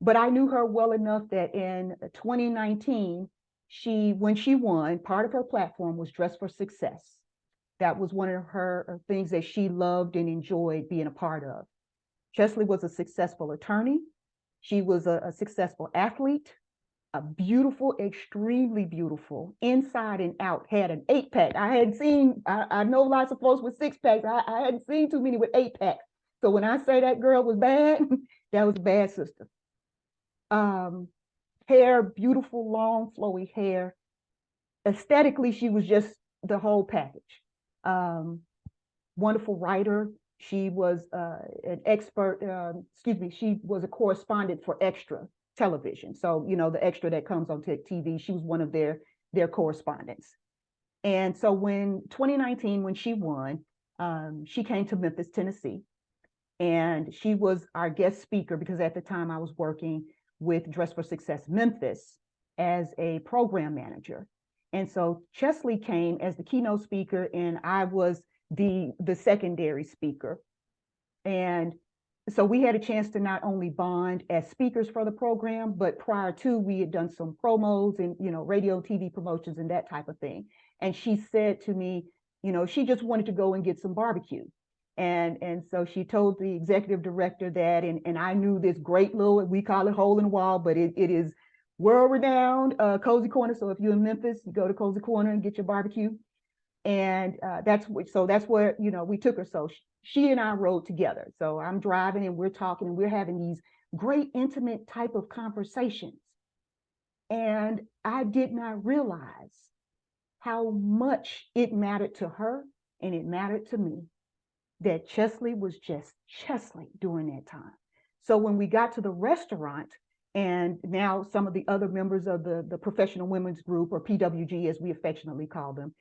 But I knew her well enough that in 2019, when she won, part of her platform was Dress for Success. That was one of her things that she loved and enjoyed being a part of. Cheslie was a successful attorney. She was a successful athlete, a beautiful, extremely beautiful, inside and out, had an 8-pack. I hadn't seen, I know lots of folks with 6-packs. I hadn't seen too many with 8-packs. So when I say that girl was bad, that was a bad sister. Hair, beautiful, long, flowy hair. Aesthetically, she was just the whole package. Wonderful writer. She was an expert, she was a correspondent for Extra television. So, the Extra that comes on TV, she was one of their correspondents. And so when 2019, when she won, she came to Memphis, Tennessee, and she was our guest speaker because at the time I was working with Dress for Success Memphis as a program manager. And so Cheslie came as the keynote speaker and I was the secondary speaker. And so we had a chance to not only bond as speakers for the program, but prior to, we had done some promos and, radio, TV promotions and that type of thing. And she said to me, she just wanted to go and get some barbecue. And so she told the executive director that, and I knew this great little, we call it hole in the wall, but it is world renowned Cozy Corner. So if you're in Memphis, you go to Cozy Corner and get your barbecue. And that's where, we took her. So she and I rode together. So I'm driving and we're talking and we're having these great intimate type of conversations. And I did not realize how much it mattered to her and it mattered to me. that Chesley was just Chesley during that time. So when we got to the restaurant, and now some of the other members of the Professional Women's Group, or PWG as we affectionately call them,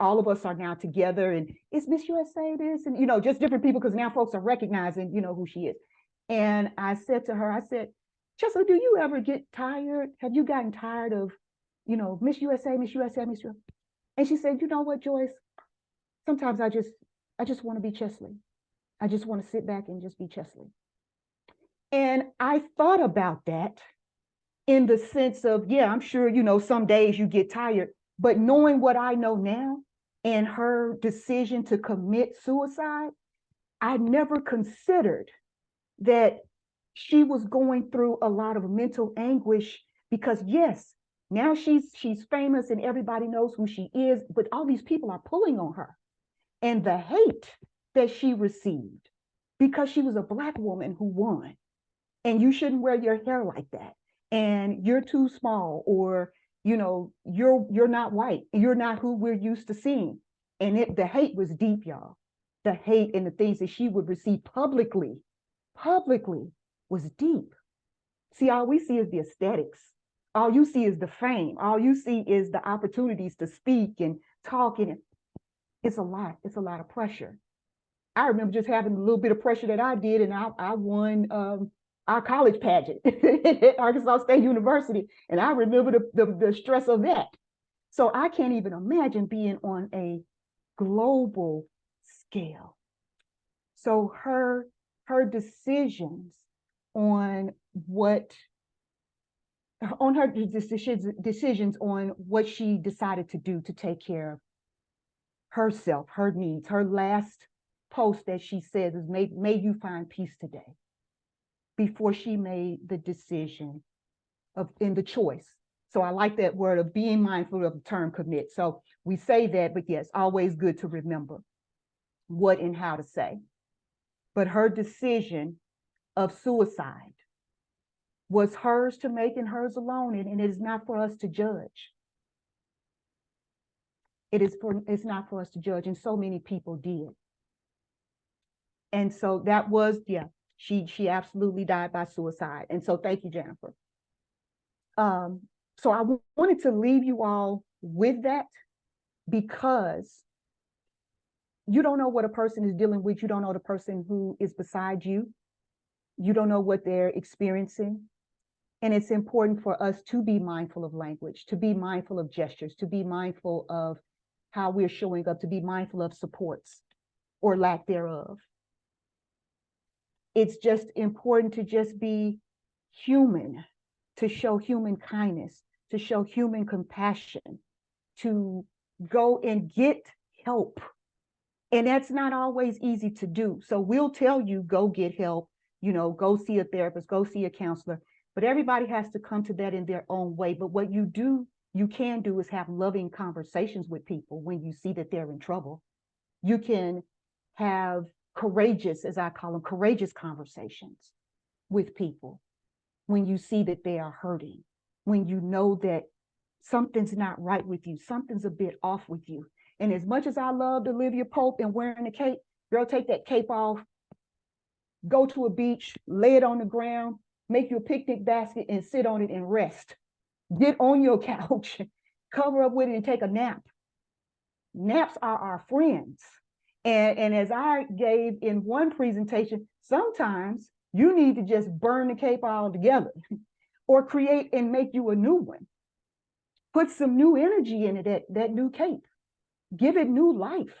all of us are now together, and is Miss USA this? And, just different people, because now folks are recognizing, who she is. And I said to her, I said, Chesley, do you ever get tired? Have you gotten tired of, Miss USA, Miss USA, Miss USA? And she said, you know what, Joyce? Sometimes I just want to be Chesley. I just want to sit back and just be Chesley. And I thought about that in the sense of, yeah, I'm sure, some days you get tired, but knowing what I know now and her decision to commit suicide, I never considered that she was going through a lot of mental anguish, because yes, now she's famous and everybody knows who she is, but all these people are pulling on her. And the hate that she received because she was a Black woman who won, and you shouldn't wear your hair like that, and you're too small, or you're not white, you're not who we're used to seeing. And the hate was deep, y'all. The hate and the things that she would receive publicly was deep. See, all we see is the aesthetics. All you see is the fame. All you see is the opportunities to speak and talk, and it's a lot of pressure. I remember just having a little bit of pressure that I did, and I won our college pageant at Arkansas State University, and I remember the stress of that. So I can't even imagine being on a global scale. So her decisions on her decisions on what she decided to do to take care of herself, her needs. Her last post that she says is, may you find peace today, before she made the decision in the choice. So I like that word of being mindful of the term commit. So we say that, but yes, always good to remember what and how to say. But her decision of suicide was hers to make and hers alone, and it is not for us to judge. It's not for us to judge, and so many people did. And so that was, yeah, she absolutely died by suicide. And so thank you, Jennifer. So I wanted to leave you all with that, because you don't know what a person is dealing with. You don't know the person who is beside you. You don't know what they're experiencing. And it's important for us to be mindful of language, to be mindful of gestures, to be mindful of how we're showing up, to be mindful of supports or lack thereof. It's just important to just be human, to show human kindness, to show human compassion, to go and get help. And that's not always easy to do. So we'll tell you, go get help, go see a therapist, go see a counselor, but everybody has to come to that in their own way. But what you can do is have loving conversations with people when you see that they're in trouble. You can have courageous, as I call them, courageous conversations with people when you see that they are hurting, when you know that something's not right with you, something's a bit off with you. And as much as I loved Olivia Pope and wearing a cape, girl, take that cape off, go to a beach, lay it on the ground, make you a picnic basket and sit on it and rest. Get on your couch, cover up with it and take a nap. Naps are our friends. And as I gave in one presentation, sometimes you need to just burn the cape all together or create and make you a new one. Put some new energy in it, that new cape. Give it new life.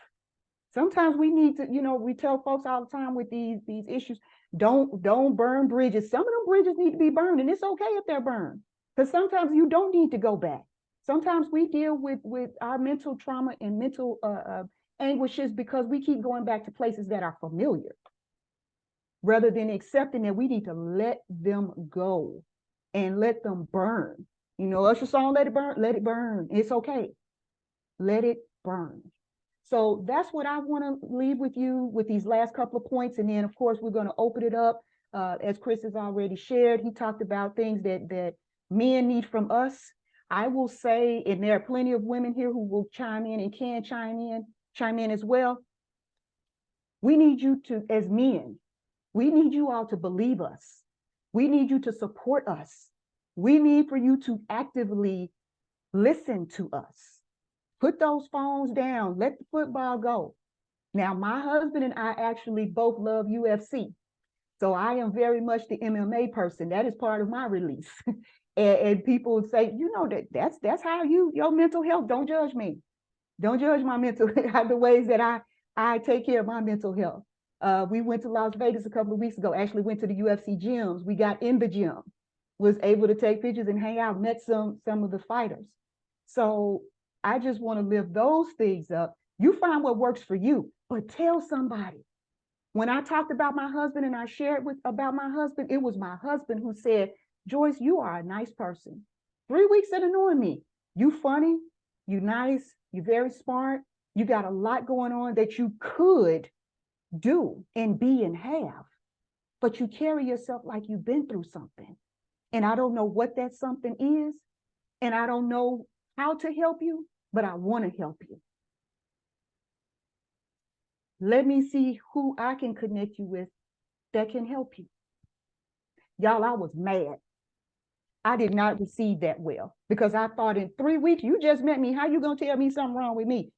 Sometimes we need to, we tell folks all the time with these issues, don't burn bridges. Some of them bridges need to be burned, and it's okay if they're burned, because sometimes you don't need to go back. Sometimes we deal with our mental trauma and mental anguishes because we keep going back to places that are familiar, rather than accepting that we need to let them go and let them burn. Usher's song, let it burn, let it burn. It's okay. Let it burn. So that's what I want to leave with you with these last couple of points. And then, of course, we're going to open it up. As Chris has already shared, he talked about things that men need from us. I will say, and there are plenty of women here who will chime in and can chime in as well. We need you to, as men, we need you all to believe us. We need you to support us. We need for you to actively listen to us. Put those phones down. Let the football go. Now, my husband and I actually both love UFC. So I am very much the MMA person. That is part of my release. and people say, you know, that's how your mental health. Don't judge me. Don't judge my mental the ways that I take care of my mental health. We went to Las Vegas a couple of weeks ago. Actually went to the UFC gyms. We got in the gym, was able to take pictures and hang out. Met some of the fighters. So I just want to lift those things up. You find what works for you, but tell somebody. When I talked about my husband and I shared about my husband, it was my husband who said, Joyce, you are a nice person. 3 weeks into knowing me, you funny, you nice, you very smart, you got a lot going on that you could do and be and have, but you carry yourself like you've been through something. And I don't know what that something is, and I don't know how to help you, but I want to help you. Let me see who I can connect you with that can help you. Y'all, I was mad. I did not receive that well because I thought in 3 weeks, you just met me. How you going to tell me something wrong with me?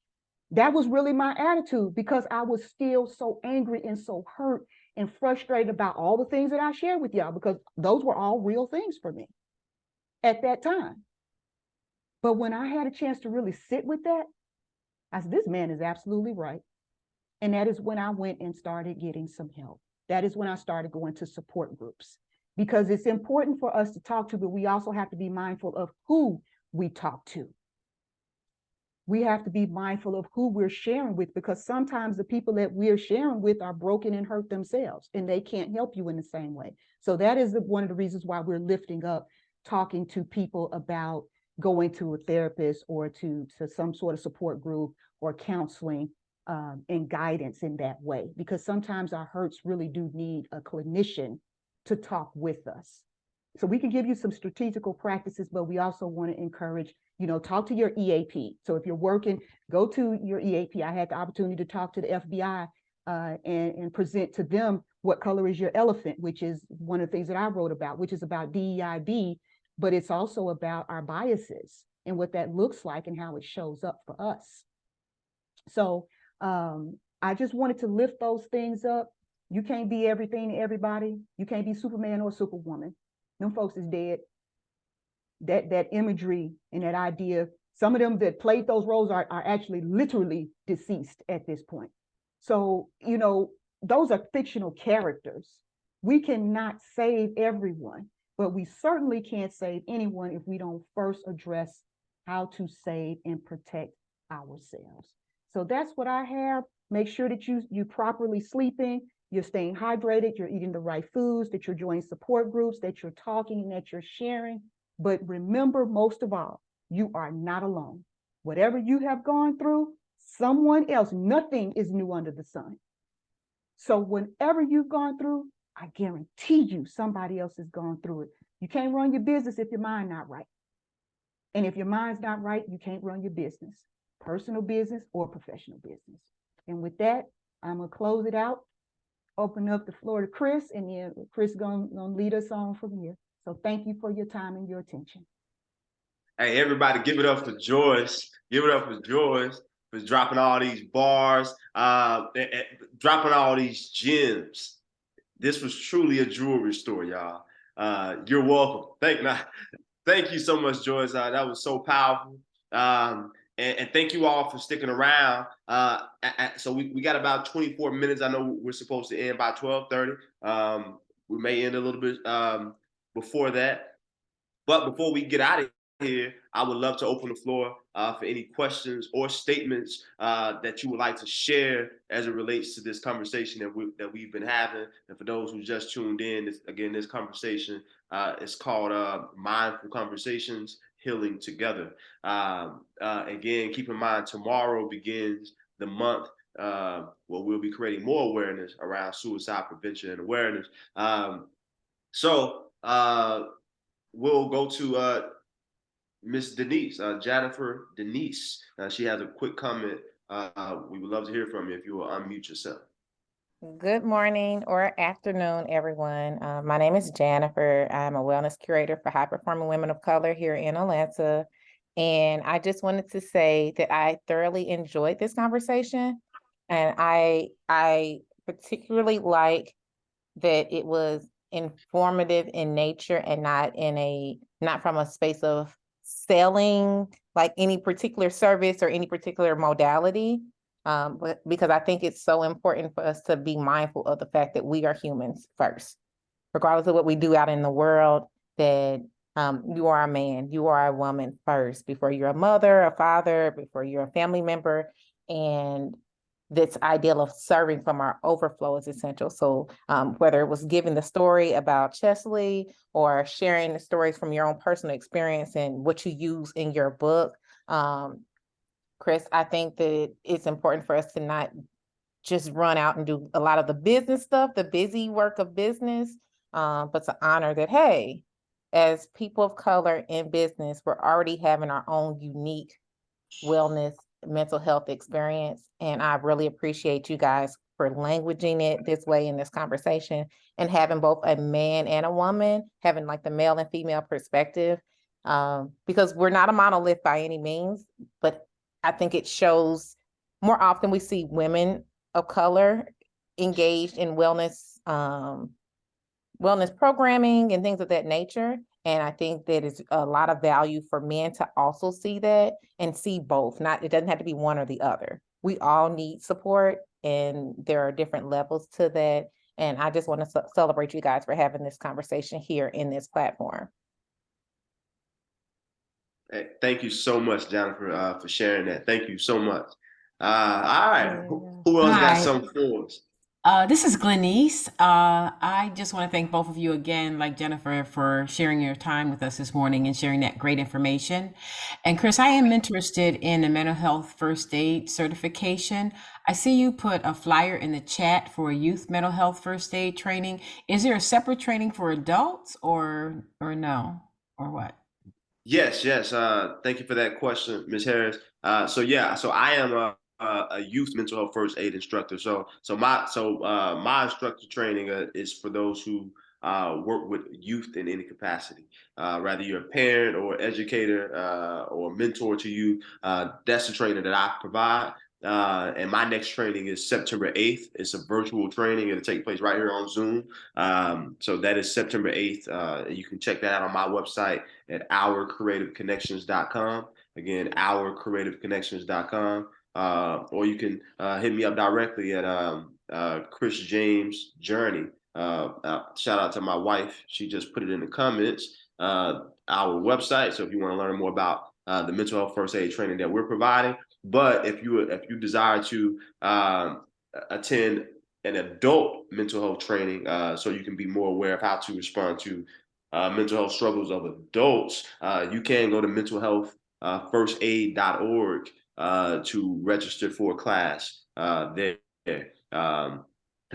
That was really my attitude because I was still so angry and so hurt and frustrated about all the things that I shared with y'all because those were all real things for me at that time. But when I had a chance to really sit with that, I said, this man is absolutely right. And that is when I went and started getting some help. That is when I started going to support groups because it's important for us to talk to, but we also have to be mindful of who we talk to. We have to be mindful of who we're sharing with because sometimes the people that we're sharing with are broken and hurt themselves and they can't help you in the same way. So that is one of the reasons why we're lifting up talking to people about going to a therapist or to some sort of support group or counseling and guidance in that way, because sometimes our hurts really do need a clinician to talk with us. So we can give you some strategical practices, but we also want to encourage, talk to your EAP. So if you're working, go to your EAP. I had the opportunity to talk to the FBI and present to them what color is your elephant, which is one of the things that I wrote about, which is about DEIB, but it's also about our biases and what that looks like and how it shows up for us. So I just wanted to lift those things up. You can't be everything to everybody. You can't be Superman or Superwoman. Them folks is dead. That imagery and that idea, some of them that played those roles are actually literally deceased at this point. So, those are fictional characters. We cannot save everyone, but we certainly can't save anyone if we don't first address how to save and protect ourselves. So that's what I have. Make sure that you're properly sleeping, you're staying hydrated, you're eating the right foods, that you're joining support groups, that you're talking and that you're sharing. But remember, most of all, you are not alone. Whatever you have gone through, someone else, nothing is new under the sun. So whenever you've gone through, I guarantee you somebody else has gone through it. You can't run your business if your mind's not right. And if your mind's not right, you can't run your business, personal business or professional business. And with that, I'm going to close it out, open up the floor to Chris, and then Chris is going to lead us on from here. So thank you for your time and your attention. Hey, everybody, give it up for Joyce. Give it up for Joyce for dropping all these bars, dropping all these gems. This was truly a jewelry store, y'all. You're welcome. Thank you so much, Joyce. That was so powerful. And thank you all for sticking around. So we got about 24 minutes. I know we're supposed to end by 12:30. We may end a little bit before that. But before we get out of here, I would love to open the floor for any questions or statements that you would like to share as it relates to this conversation that we've been having. And for those who just tuned in, this conversation is called Mindful Conversations, Healing Together. Again, keep in mind, tomorrow begins the month where we'll be creating more awareness around suicide prevention and awareness. We'll go to Miss Denise, Jennifer Denise. She has a quick comment. We would love to hear from you if you will unmute yourself. Good morning or afternoon, everyone. My name is Jennifer. I'm a wellness curator for high performing women of color here in Atlanta. And I just wanted to say that I thoroughly enjoyed this conversation. And I particularly like that it was informative in nature and not from a space of selling like any particular service or any particular modality. But because I think it's so important for us to be mindful of the fact that we are humans first, regardless of what we do out in the world, that you are a man, you are a woman first, before you're a mother, a father, before you're a family member. And this ideal of serving from our overflow is essential. So whether it was giving the story about Chesley or sharing the stories from your own personal experience and what you use in your book, Chris, I think that it's important for us to not just run out and do a lot of the business stuff, the busy work of business, but to honor that, hey, as people of color in business, we're already having our own unique wellness, mental health experience. And I really appreciate you guys for languaging it this way in this conversation and having both a man and a woman, having like the male and female perspective, because we're not a monolith by any means, but I think it shows more often we see women of color engaged in wellness programming and things of that nature. And I think that is a lot of value for men to also see that and see both. Not, it doesn't have to be one or the other. We all need support, and there are different levels to that. And I just want to celebrate you guys for having this conversation here in this platform. Hey, thank you so much, Jennifer, for sharing that. Thank you so much. All right, who else got Hi, something for us? this is Glenise. I just want to thank both of you again, like Jennifer, for sharing your time with us this morning and sharing that great information. And Chris, I am interested in a mental health first aid certification. I see you put a flyer in the chat for a youth mental health first aid training. Is there a separate training for adults or no? Or what? Yes, yes. Thank you for that question, Ms. Harris. So I am a youth mental health first aid instructor. My instructor training is for those who work with youth in any capacity. Rather you're a parent or educator or mentor to you, that's the training that I provide. And my next training is September 8th. It's a virtual training. It'll take place right here on Zoom. So that is September 8th. You can check that out on my website at ourcreativeconnections.com. Again, ourcreativeconnections.com. Or you can hit me up directly at Chris James Journey. Shout out to my wife. She just put it in the comments. Our website. So if you want to learn more about the mental health first aid training that we're providing, but if you desire to attend an adult mental health training, so you can be more aware of how to respond to mental health struggles of adults, you can go to mentalhealthfirstaid.org to register for a class there. But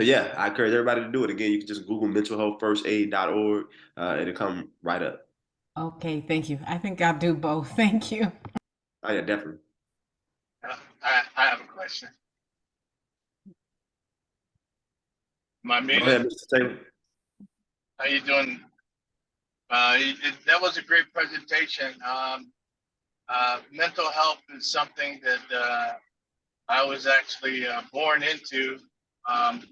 yeah, I encourage everybody to do it. Again, you can just Google mentalhealthfirstaid.org. It'll come right up. Okay, thank you. I think I'll do both. Thank you. Oh yeah, definitely. I have a question. My Go muted. ahead, Mr. Taylor. How you doing? That was a great presentation. Mental health is something that I was actually born into.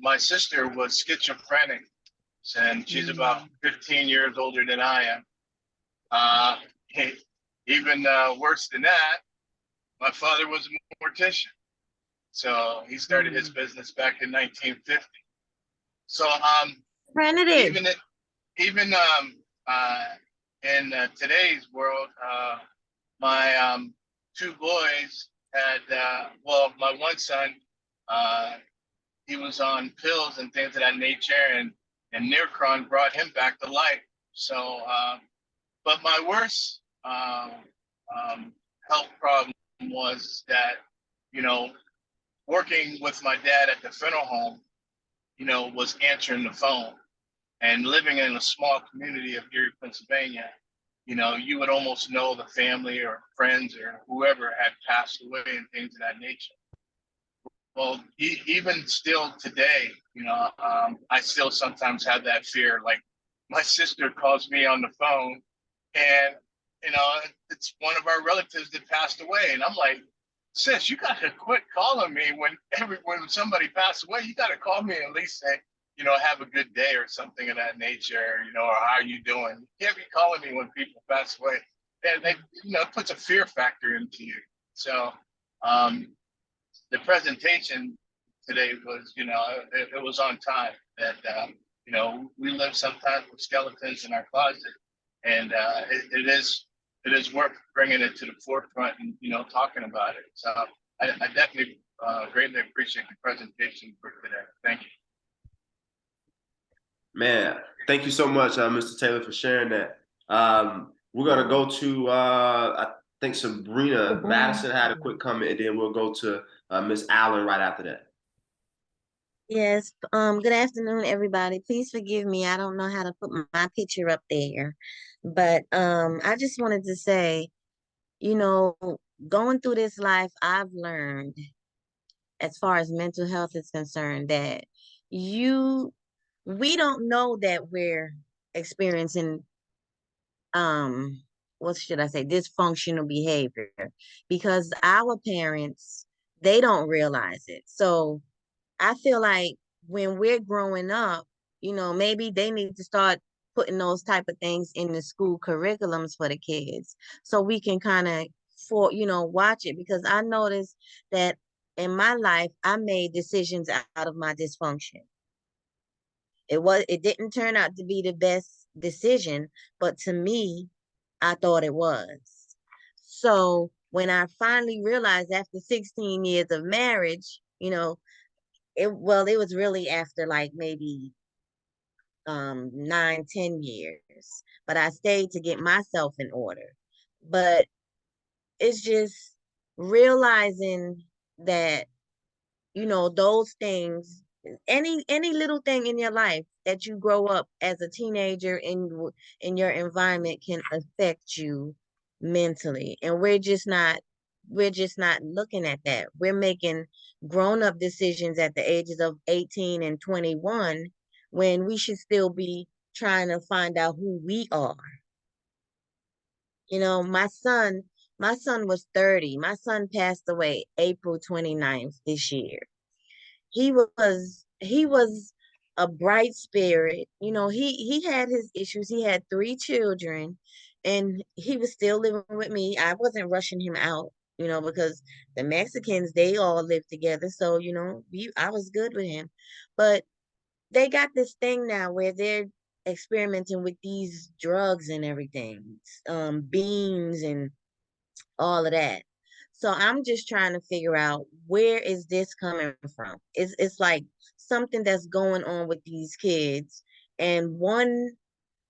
My sister was schizophrenic, and she's about 15 years older than I am. Even worse than that, my father was a mortician. So he started his business back in 1950. So even in today's world, my two boys had my one son, he was on pills and things of that nature, and Neurcron brought him back to life. So, but my worst health problem was that, working with my dad at the funeral home, was answering the phone, and living in a small community of Erie, Pennsylvania, you would almost know the family or friends or whoever had passed away and things of that nature. Well, even still today, I still sometimes have that fear. Like my sister calls me on the phone, and it's one of our relatives that passed away, and I'm like, sis, you gotta quit calling me when somebody passed away. You gotta call me and at least say, have a good day or something of that nature, or how are you doing? You can't be calling me when people pass away. And it puts a fear factor into you. So the presentation today was, it was on time. That we live sometimes with skeletons in our closet, and it is worth bringing it to the forefront and talking about it. So I definitely greatly appreciate the presentation for today. Thank you. Man, thank you so much, Mr. Taylor, for sharing that. We're gonna go to I think Sabrina Madison had a quick comment, and then we'll go to Miss Allen right after that. Yes, good afternoon, everybody. Please forgive me. I don't know how to put my picture up there. But I just wanted to say, going through this life, I've learned, as far as mental health is concerned, that we don't know that we're experiencing what should I say, dysfunctional behavior, because our parents, they don't realize it. So I feel like when we're growing up, maybe they need to start putting those type of things in the school curriculums for the kids, so we can kind of watch it. Because I noticed that in my life, I made decisions out of my dysfunction. It didn't turn out to be the best decision, but to me, I thought it was. So when I finally realized after 16 years of marriage, it was really after like maybe 9-10 years, but I stayed to get myself in order. But it's just realizing that those things, any little thing in your life that you grow up as a teenager in your environment, can affect you mentally. And we're just not looking at that. We're making grown-up decisions at the ages of 18 and 21, when we should still be trying to find out who we are. My son was 30. My son passed away April 29th this year. He was a bright spirit. He had his issues. He had 3 children, and he was still living with me. I wasn't rushing him out, because the Mexicans, they all live together. So, I was good with him. But they got this thing now where they're experimenting with these drugs and everything, beans and all of that. So I'm just trying to figure out, where is this coming from? It's like something that's going on with these kids. And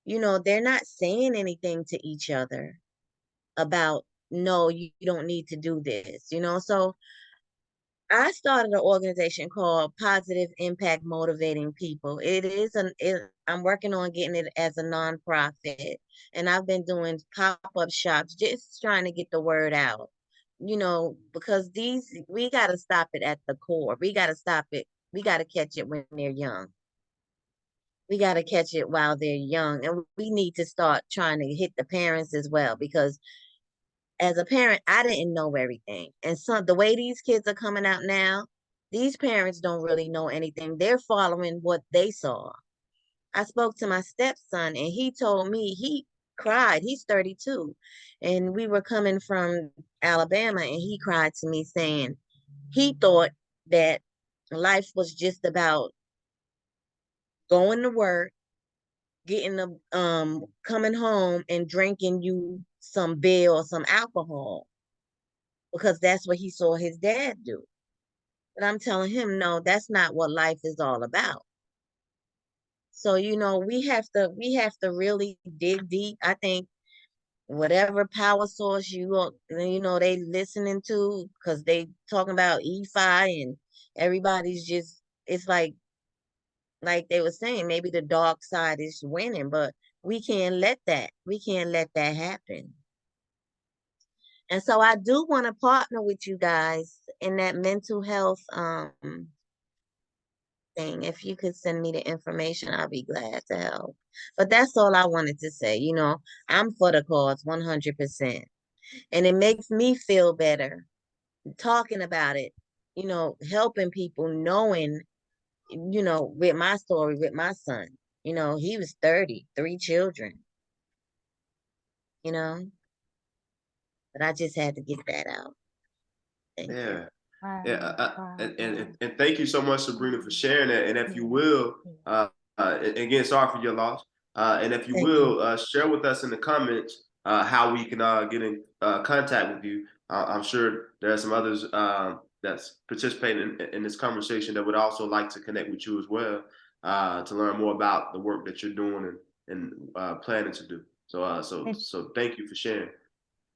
they're not saying anything to each other about, no, you don't need to do this, So I started an organization called Positive Impact Motivating People. I'm working on getting it as a nonprofit, and I've been doing pop-up shops, just trying to get the word out. Because we got to stop it at the core. We got to stop it. We got to catch it when they're young. We got to catch it while they're young, and we need to start trying to hit the parents as well, because as a parent, I didn't know everything. And the way these kids are coming out now, these parents don't really know anything. They're following what they saw. I spoke to my stepson, and he told me, he cried. He's 32. And we were coming from Alabama, and he cried to me saying he thought that life was just about going to work, getting coming home and drinking you some beer or some alcohol, because that's what he saw his dad do. But I'm telling him, no, that's not what life is all about. So, we have to really dig deep. I think whatever power source they listening to, because they talking about EFI, and everybody's just, it's like they were saying, maybe the dark side is winning, but we can't let that happen. And so I do want to partner with you guys in that mental health thing. If you could send me the information, I'll be glad to help. But that's all I wanted to say. You know, I'm for the cause 100%. And it makes me feel better talking about it, you know, helping people, knowing, you know, with my story, with my son, you know, he was 30, 3 children, you know, but I just had to get that out. Thank you. Yeah. Wow, Yeah, wow, and thank you so much, Sabrina, for sharing that. And if you will, again, sorry for your loss. And if you Thank you. will, share with us in the comments how we can get in contact with you. I'm sure there are some others that's participating in this conversation that would also like to connect with you as well to learn more about the work that you're doing and planning to do. So thank you for sharing.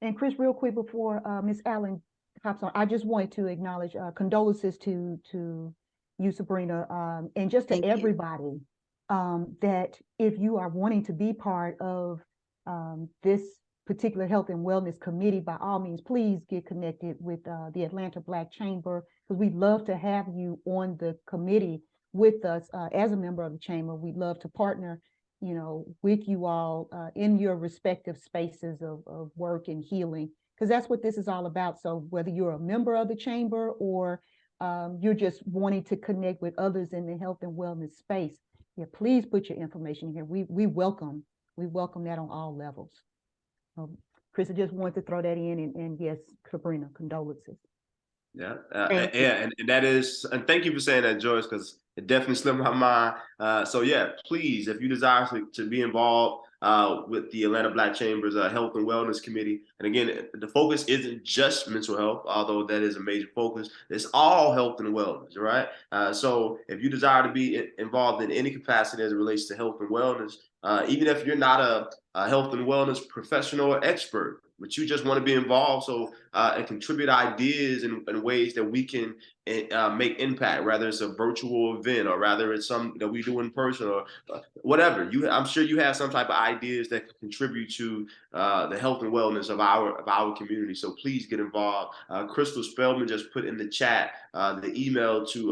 And Chris, real quick before Ms. Allen hops on, I just wanted to acknowledge condolences to you, Sabrina, and just to Thank you. everybody, that if you are wanting to be part of this particular health and wellness committee, by all means, please get connected with the Atlanta Black Chamber, because we'd love to have you on the committee with us as a member of the chamber. We'd love to partner, you know, with you all in your respective spaces of work and healing, because that's what this is all about. So whether you're a member of the chamber or you're just wanting to connect with others in the health and wellness space, yeah, please put your information here. We welcome that on all levels. Chris, I just wanted to throw that in, and yes, Sabrina, condolences. Yeah, Thank you. and that is, and thank you for saying that, Joyce, because it definitely slipped my mind. So yeah, please, if you desire to be involved with the Atlanta Black Chamber's Health and Wellness Committee, and again, the focus isn't just mental health, although that is a major focus. It's all health and wellness, right? So if you desire to be involved in any capacity as it relates to health and wellness, even if you're not a health and wellness professional or expert, but you just want to be involved and contribute ideas and ways that we can make impact, whether it's a virtual event or rather it's something that we do in person or whatever. I'm sure you have some type of ideas that can contribute to the health and wellness of our community. So please get involved. Crystal Spellman just put in the chat the email to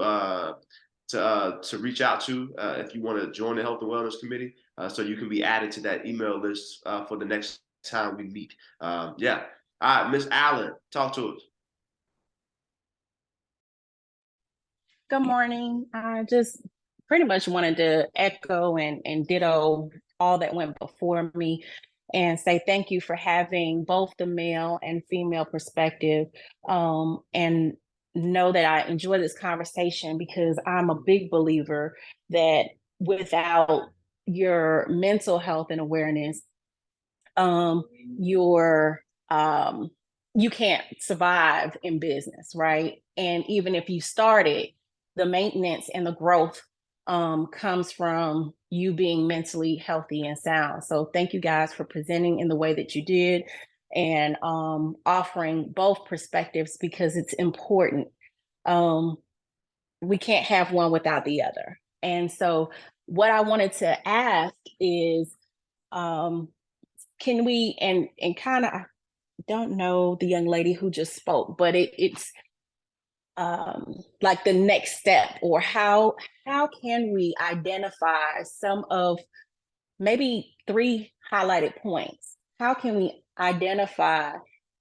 reach out to if you want to join the Health and Wellness Committee, so you can be added to that email list for the next time we meet. Yeah. All right, Miss Allen, talk to us. Good morning. I just pretty much wanted to echo and ditto all that went before me and say thank you for having both the male and female perspective, and know that I enjoy this conversation because I'm a big believer that without your mental health and awareness, you can't survive in business, right? And even if you started, the maintenance and the growth comes from you being mentally healthy and sound. So thank you guys for presenting in the way that you did and offering both perspectives because it's important. We can't have one without the other. And so what I wanted to ask is, can we, and kind of, I don't know the young lady who just spoke, but it's like the next step, or how can we identify some of maybe 3 highlighted points? How can we identify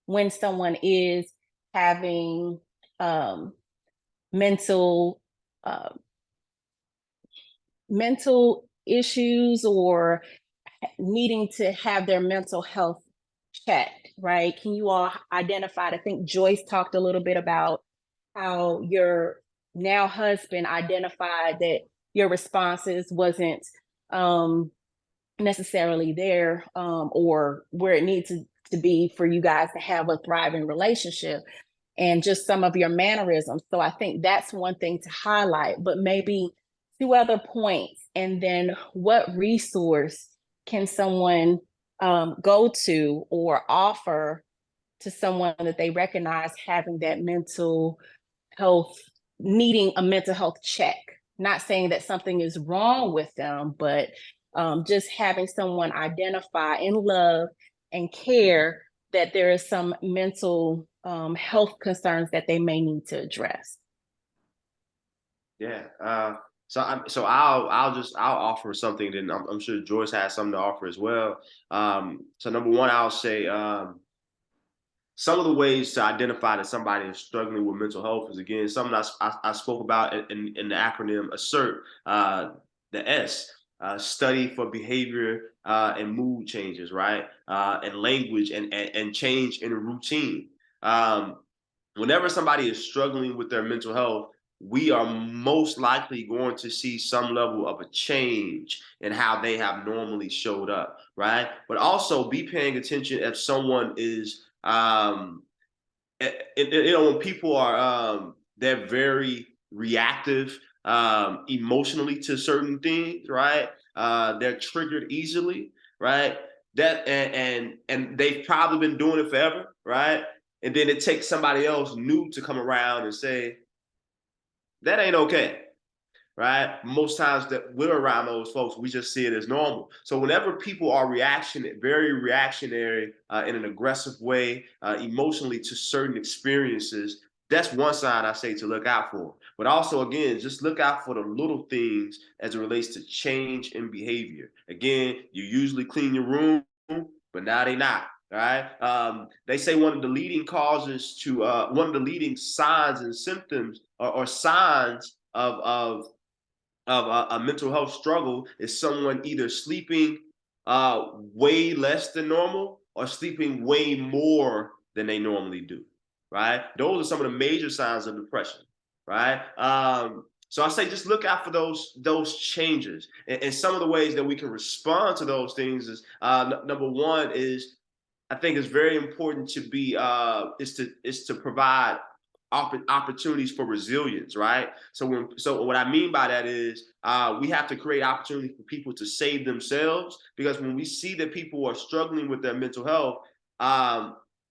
when someone is having mental issues or needing to have their mental health checked, right? Can you all identify? I think Joyce talked a little bit about how your now husband identified that your responses wasn't necessarily there or where it needs to be for you guys to have a thriving relationship, and just some of your mannerisms. So I think that's one thing to highlight, but maybe 2 other points. And then what resource can someone go to or offer to someone that they recognize having that mental health, needing a mental health check? Not saying that something is wrong with them, but just having someone identify in love and care that there is some mental health concerns that they may need to address. Yeah. So I'll offer something. Then I'm sure Joyce has something to offer as well. So number one, I'll say some of the ways to identify that somebody is struggling with mental health is, again, something I spoke about in the acronym ASSERT, the S, study for behavior and mood changes, right? And language and change in routine. Whenever somebody is struggling with their mental health, we are most likely going to see some level of a change in how they have normally showed up, right? But also be paying attention if someone is, when people are, they're very reactive emotionally to certain things, right? They're triggered easily, right? That and they've probably been doing it forever, right? And then it takes somebody else new to come around and say, that ain't okay, right? Most times that we're around those folks, we just see it as normal. So whenever people are very reactionary in an aggressive way, emotionally to certain experiences, that's one sign I say to look out for. But also, again, just look out for the little things as it relates to change in behavior. Again, you usually clean your room, but now they not. All right. They say one of the leading signs and symptoms or signs of a mental health struggle is someone either sleeping way less than normal or sleeping way more than they normally do. Right. Those are some of the major signs of depression. Right. So I say just look out for those changes, and some of the ways that we can respond to those things is number one is, I think it's very important to be is to provide opportunities for resilience, right? So what I mean by that is we have to create opportunities for people to save themselves, because when we see that people are struggling with their mental health,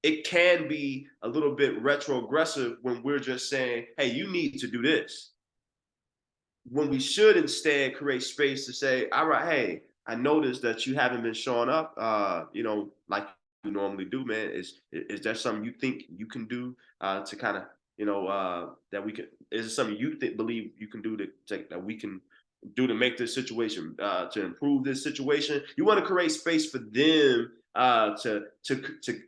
it can be a little bit retrogressive when we're just saying, hey, you need to do this, when we should instead create space to say, all right, hey, I noticed that you haven't been showing up, like you normally do, man. Is there something you think you can do to kind of, that we can? Is it something you believe you can do that we can do to make this situation to improve this situation? You want to create space for them to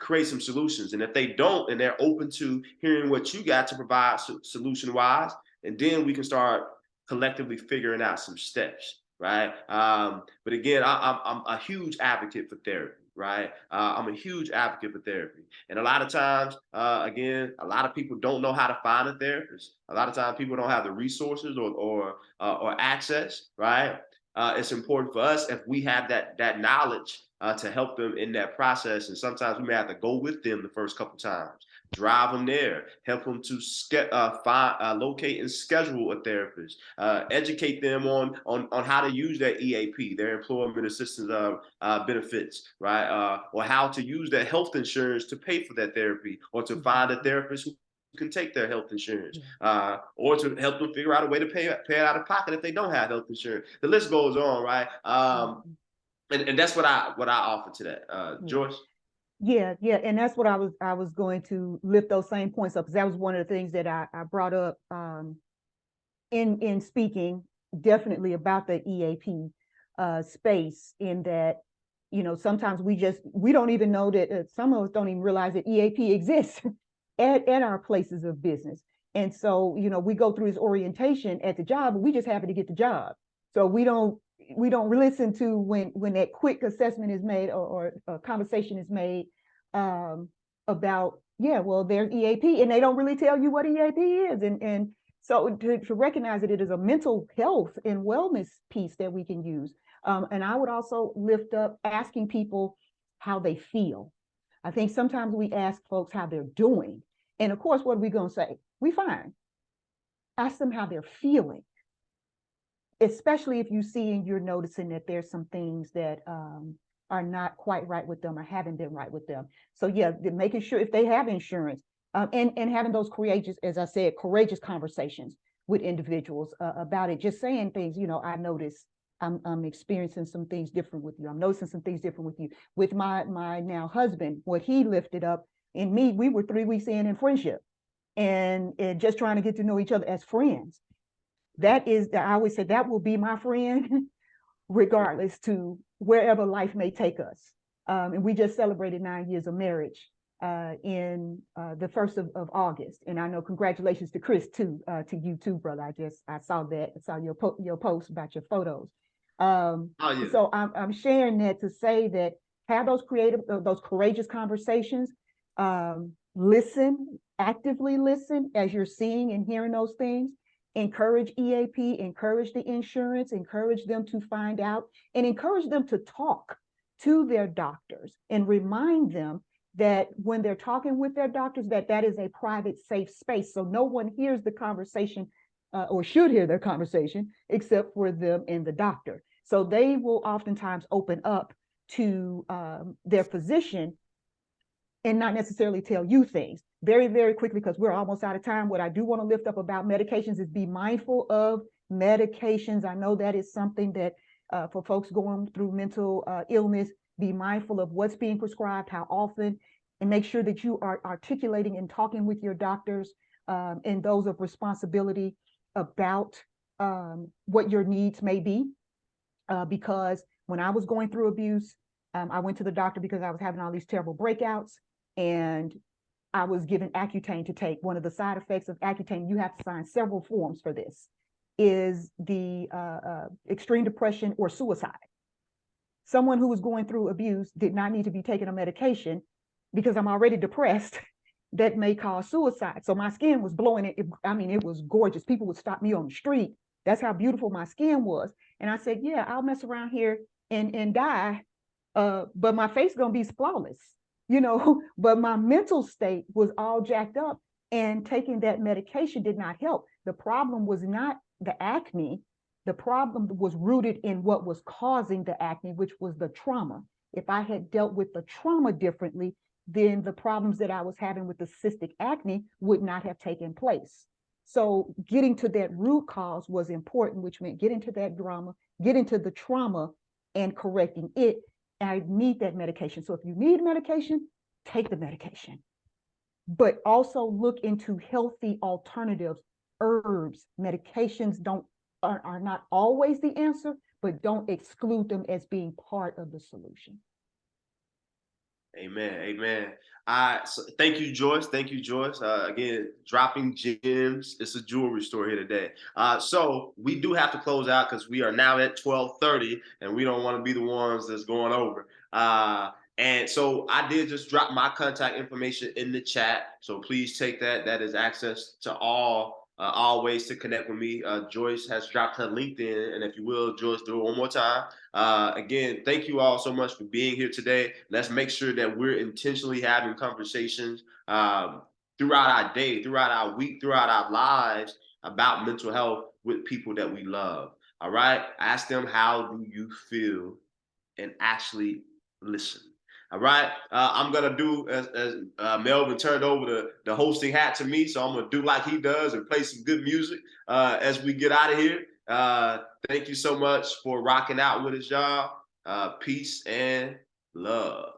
create some solutions, and if they don't, and they're open to hearing what you got to provide solution wise, and then we can start collectively figuring out some steps, right? But again, I'm a huge advocate for therapy. Right. I'm a huge advocate for therapy. And a lot of times, again, a lot of people don't know how to find a therapist. A lot of times people don't have the resources or access. Right. It's important for us if we have that knowledge to help them in that process. And sometimes we may have to go with them the first couple times, drive them there, help them to locate and schedule a therapist, educate them on how to use their EAP, their employment assistance benefits, right? Or how to use their health insurance to pay for that therapy, or to find a therapist who can take their health insurance, or to help them figure out a way to pay it out of pocket if they don't have health insurance. The list goes on, right? And that's what I offer to that. Joyce? Yeah, and that's what I was going to lift those same points up, because that was one of the things that I brought up in speaking definitely about the EAP space, in that, sometimes we don't even know that some of us don't even realize that EAP exists at our places of business. And so, we go through this orientation at the job, and we just happen to get the job. So we don't listen to when that quick assessment is made, or a conversation is made about, well, there's EAP, and they don't really tell you what EAP is. And so to recognize that it is a mental health and wellness piece that we can use. And I would also lift up asking people how they feel. I think sometimes we ask folks how they're doing. And of course, what are we going to say? We fine. Ask them how they're feeling, especially if you see and you're noticing that there's some things that are not quite right with them, or haven't been right with them. So making sure if they have insurance, and having those courageous, as I said, courageous conversations with individuals about it. Just saying things, I noticed I'm experiencing some things different with you. I'm noticing some things different with you. With my now husband, what he lifted up in me, we were 3 weeks in friendship and just trying to get to know each other as friends. That is, I always say that will be my friend, regardless to wherever life may take us. And we just celebrated 9 years of marriage in the 1st of August. And I know congratulations to Chris too, to you too, brother. I saw that. I saw your post about your photos. Oh, yeah. So I'm sharing that to say that have those creative, those courageous conversations. Listen, actively listen as you're seeing and hearing those things. Encourage EAP, encourage the insurance, encourage them to find out, and encourage them to talk to their doctors and remind them that when they're talking with their doctors, that is a private, safe space. So no one hears the conversation or should hear their conversation except for them and the doctor. So they will oftentimes open up to their physician and not necessarily tell you things. Very, very quickly, because we're almost out of time, what I do want to lift up about medications is be mindful of medications. I know that is something that for folks going through mental illness, be mindful of what's being prescribed, how often, and make sure that you are articulating and talking with your doctors and those of responsibility about what your needs may be. Because when I was going through abuse, I went to the doctor because I was having all these terrible breakouts, and I was given Accutane to take. One of the side effects of Accutane, you have to sign several forms for this, is the extreme depression or suicide. Someone who was going through abuse did not need to be taking a medication because I'm already depressed that may cause suicide. So my skin was blowing. It was gorgeous. People would stop me on the street. That's how beautiful my skin was. And I said, yeah, I'll mess around here and die, but my face is gonna be flawless, but my mental state was all jacked up, and taking that medication did not help. The problem was not the acne. The problem was rooted in what was causing the acne, which was the trauma. If I had dealt with the trauma differently, then the problems that I was having with the cystic acne would not have taken place. So getting to that root cause was important, which meant getting to that drama, getting to the trauma and correcting it. I need that medication. So if you need medication, take the medication, but also look into healthy alternatives. Herbs, medications are not always the answer, but don't exclude them as being part of the solution. Amen. Amen. So thank you, Joyce. Thank you, Joyce. Again, dropping gems. It's a jewelry store here today. So we do have to close out because we are now at 12:30, and we don't want to be the ones that's going over. And so I did just drop my contact information in the chat. So please take that. That is access to all ways to connect with me. Joyce has dropped her LinkedIn, and if you will, Joyce, do it one more time. Again, thank you all so much for being here today. Let's make sure that we're intentionally having conversations throughout our day, throughout our week, throughout our lives about mental health with people that we love. All right? Ask them, how do you feel? And actually listen. All right. I'm going to do as Melvin turned over the hosting hat to me. So I'm going to do like he does and play some good music as we get out of here. Thank you so much for rocking out with us, y'all. Peace and love.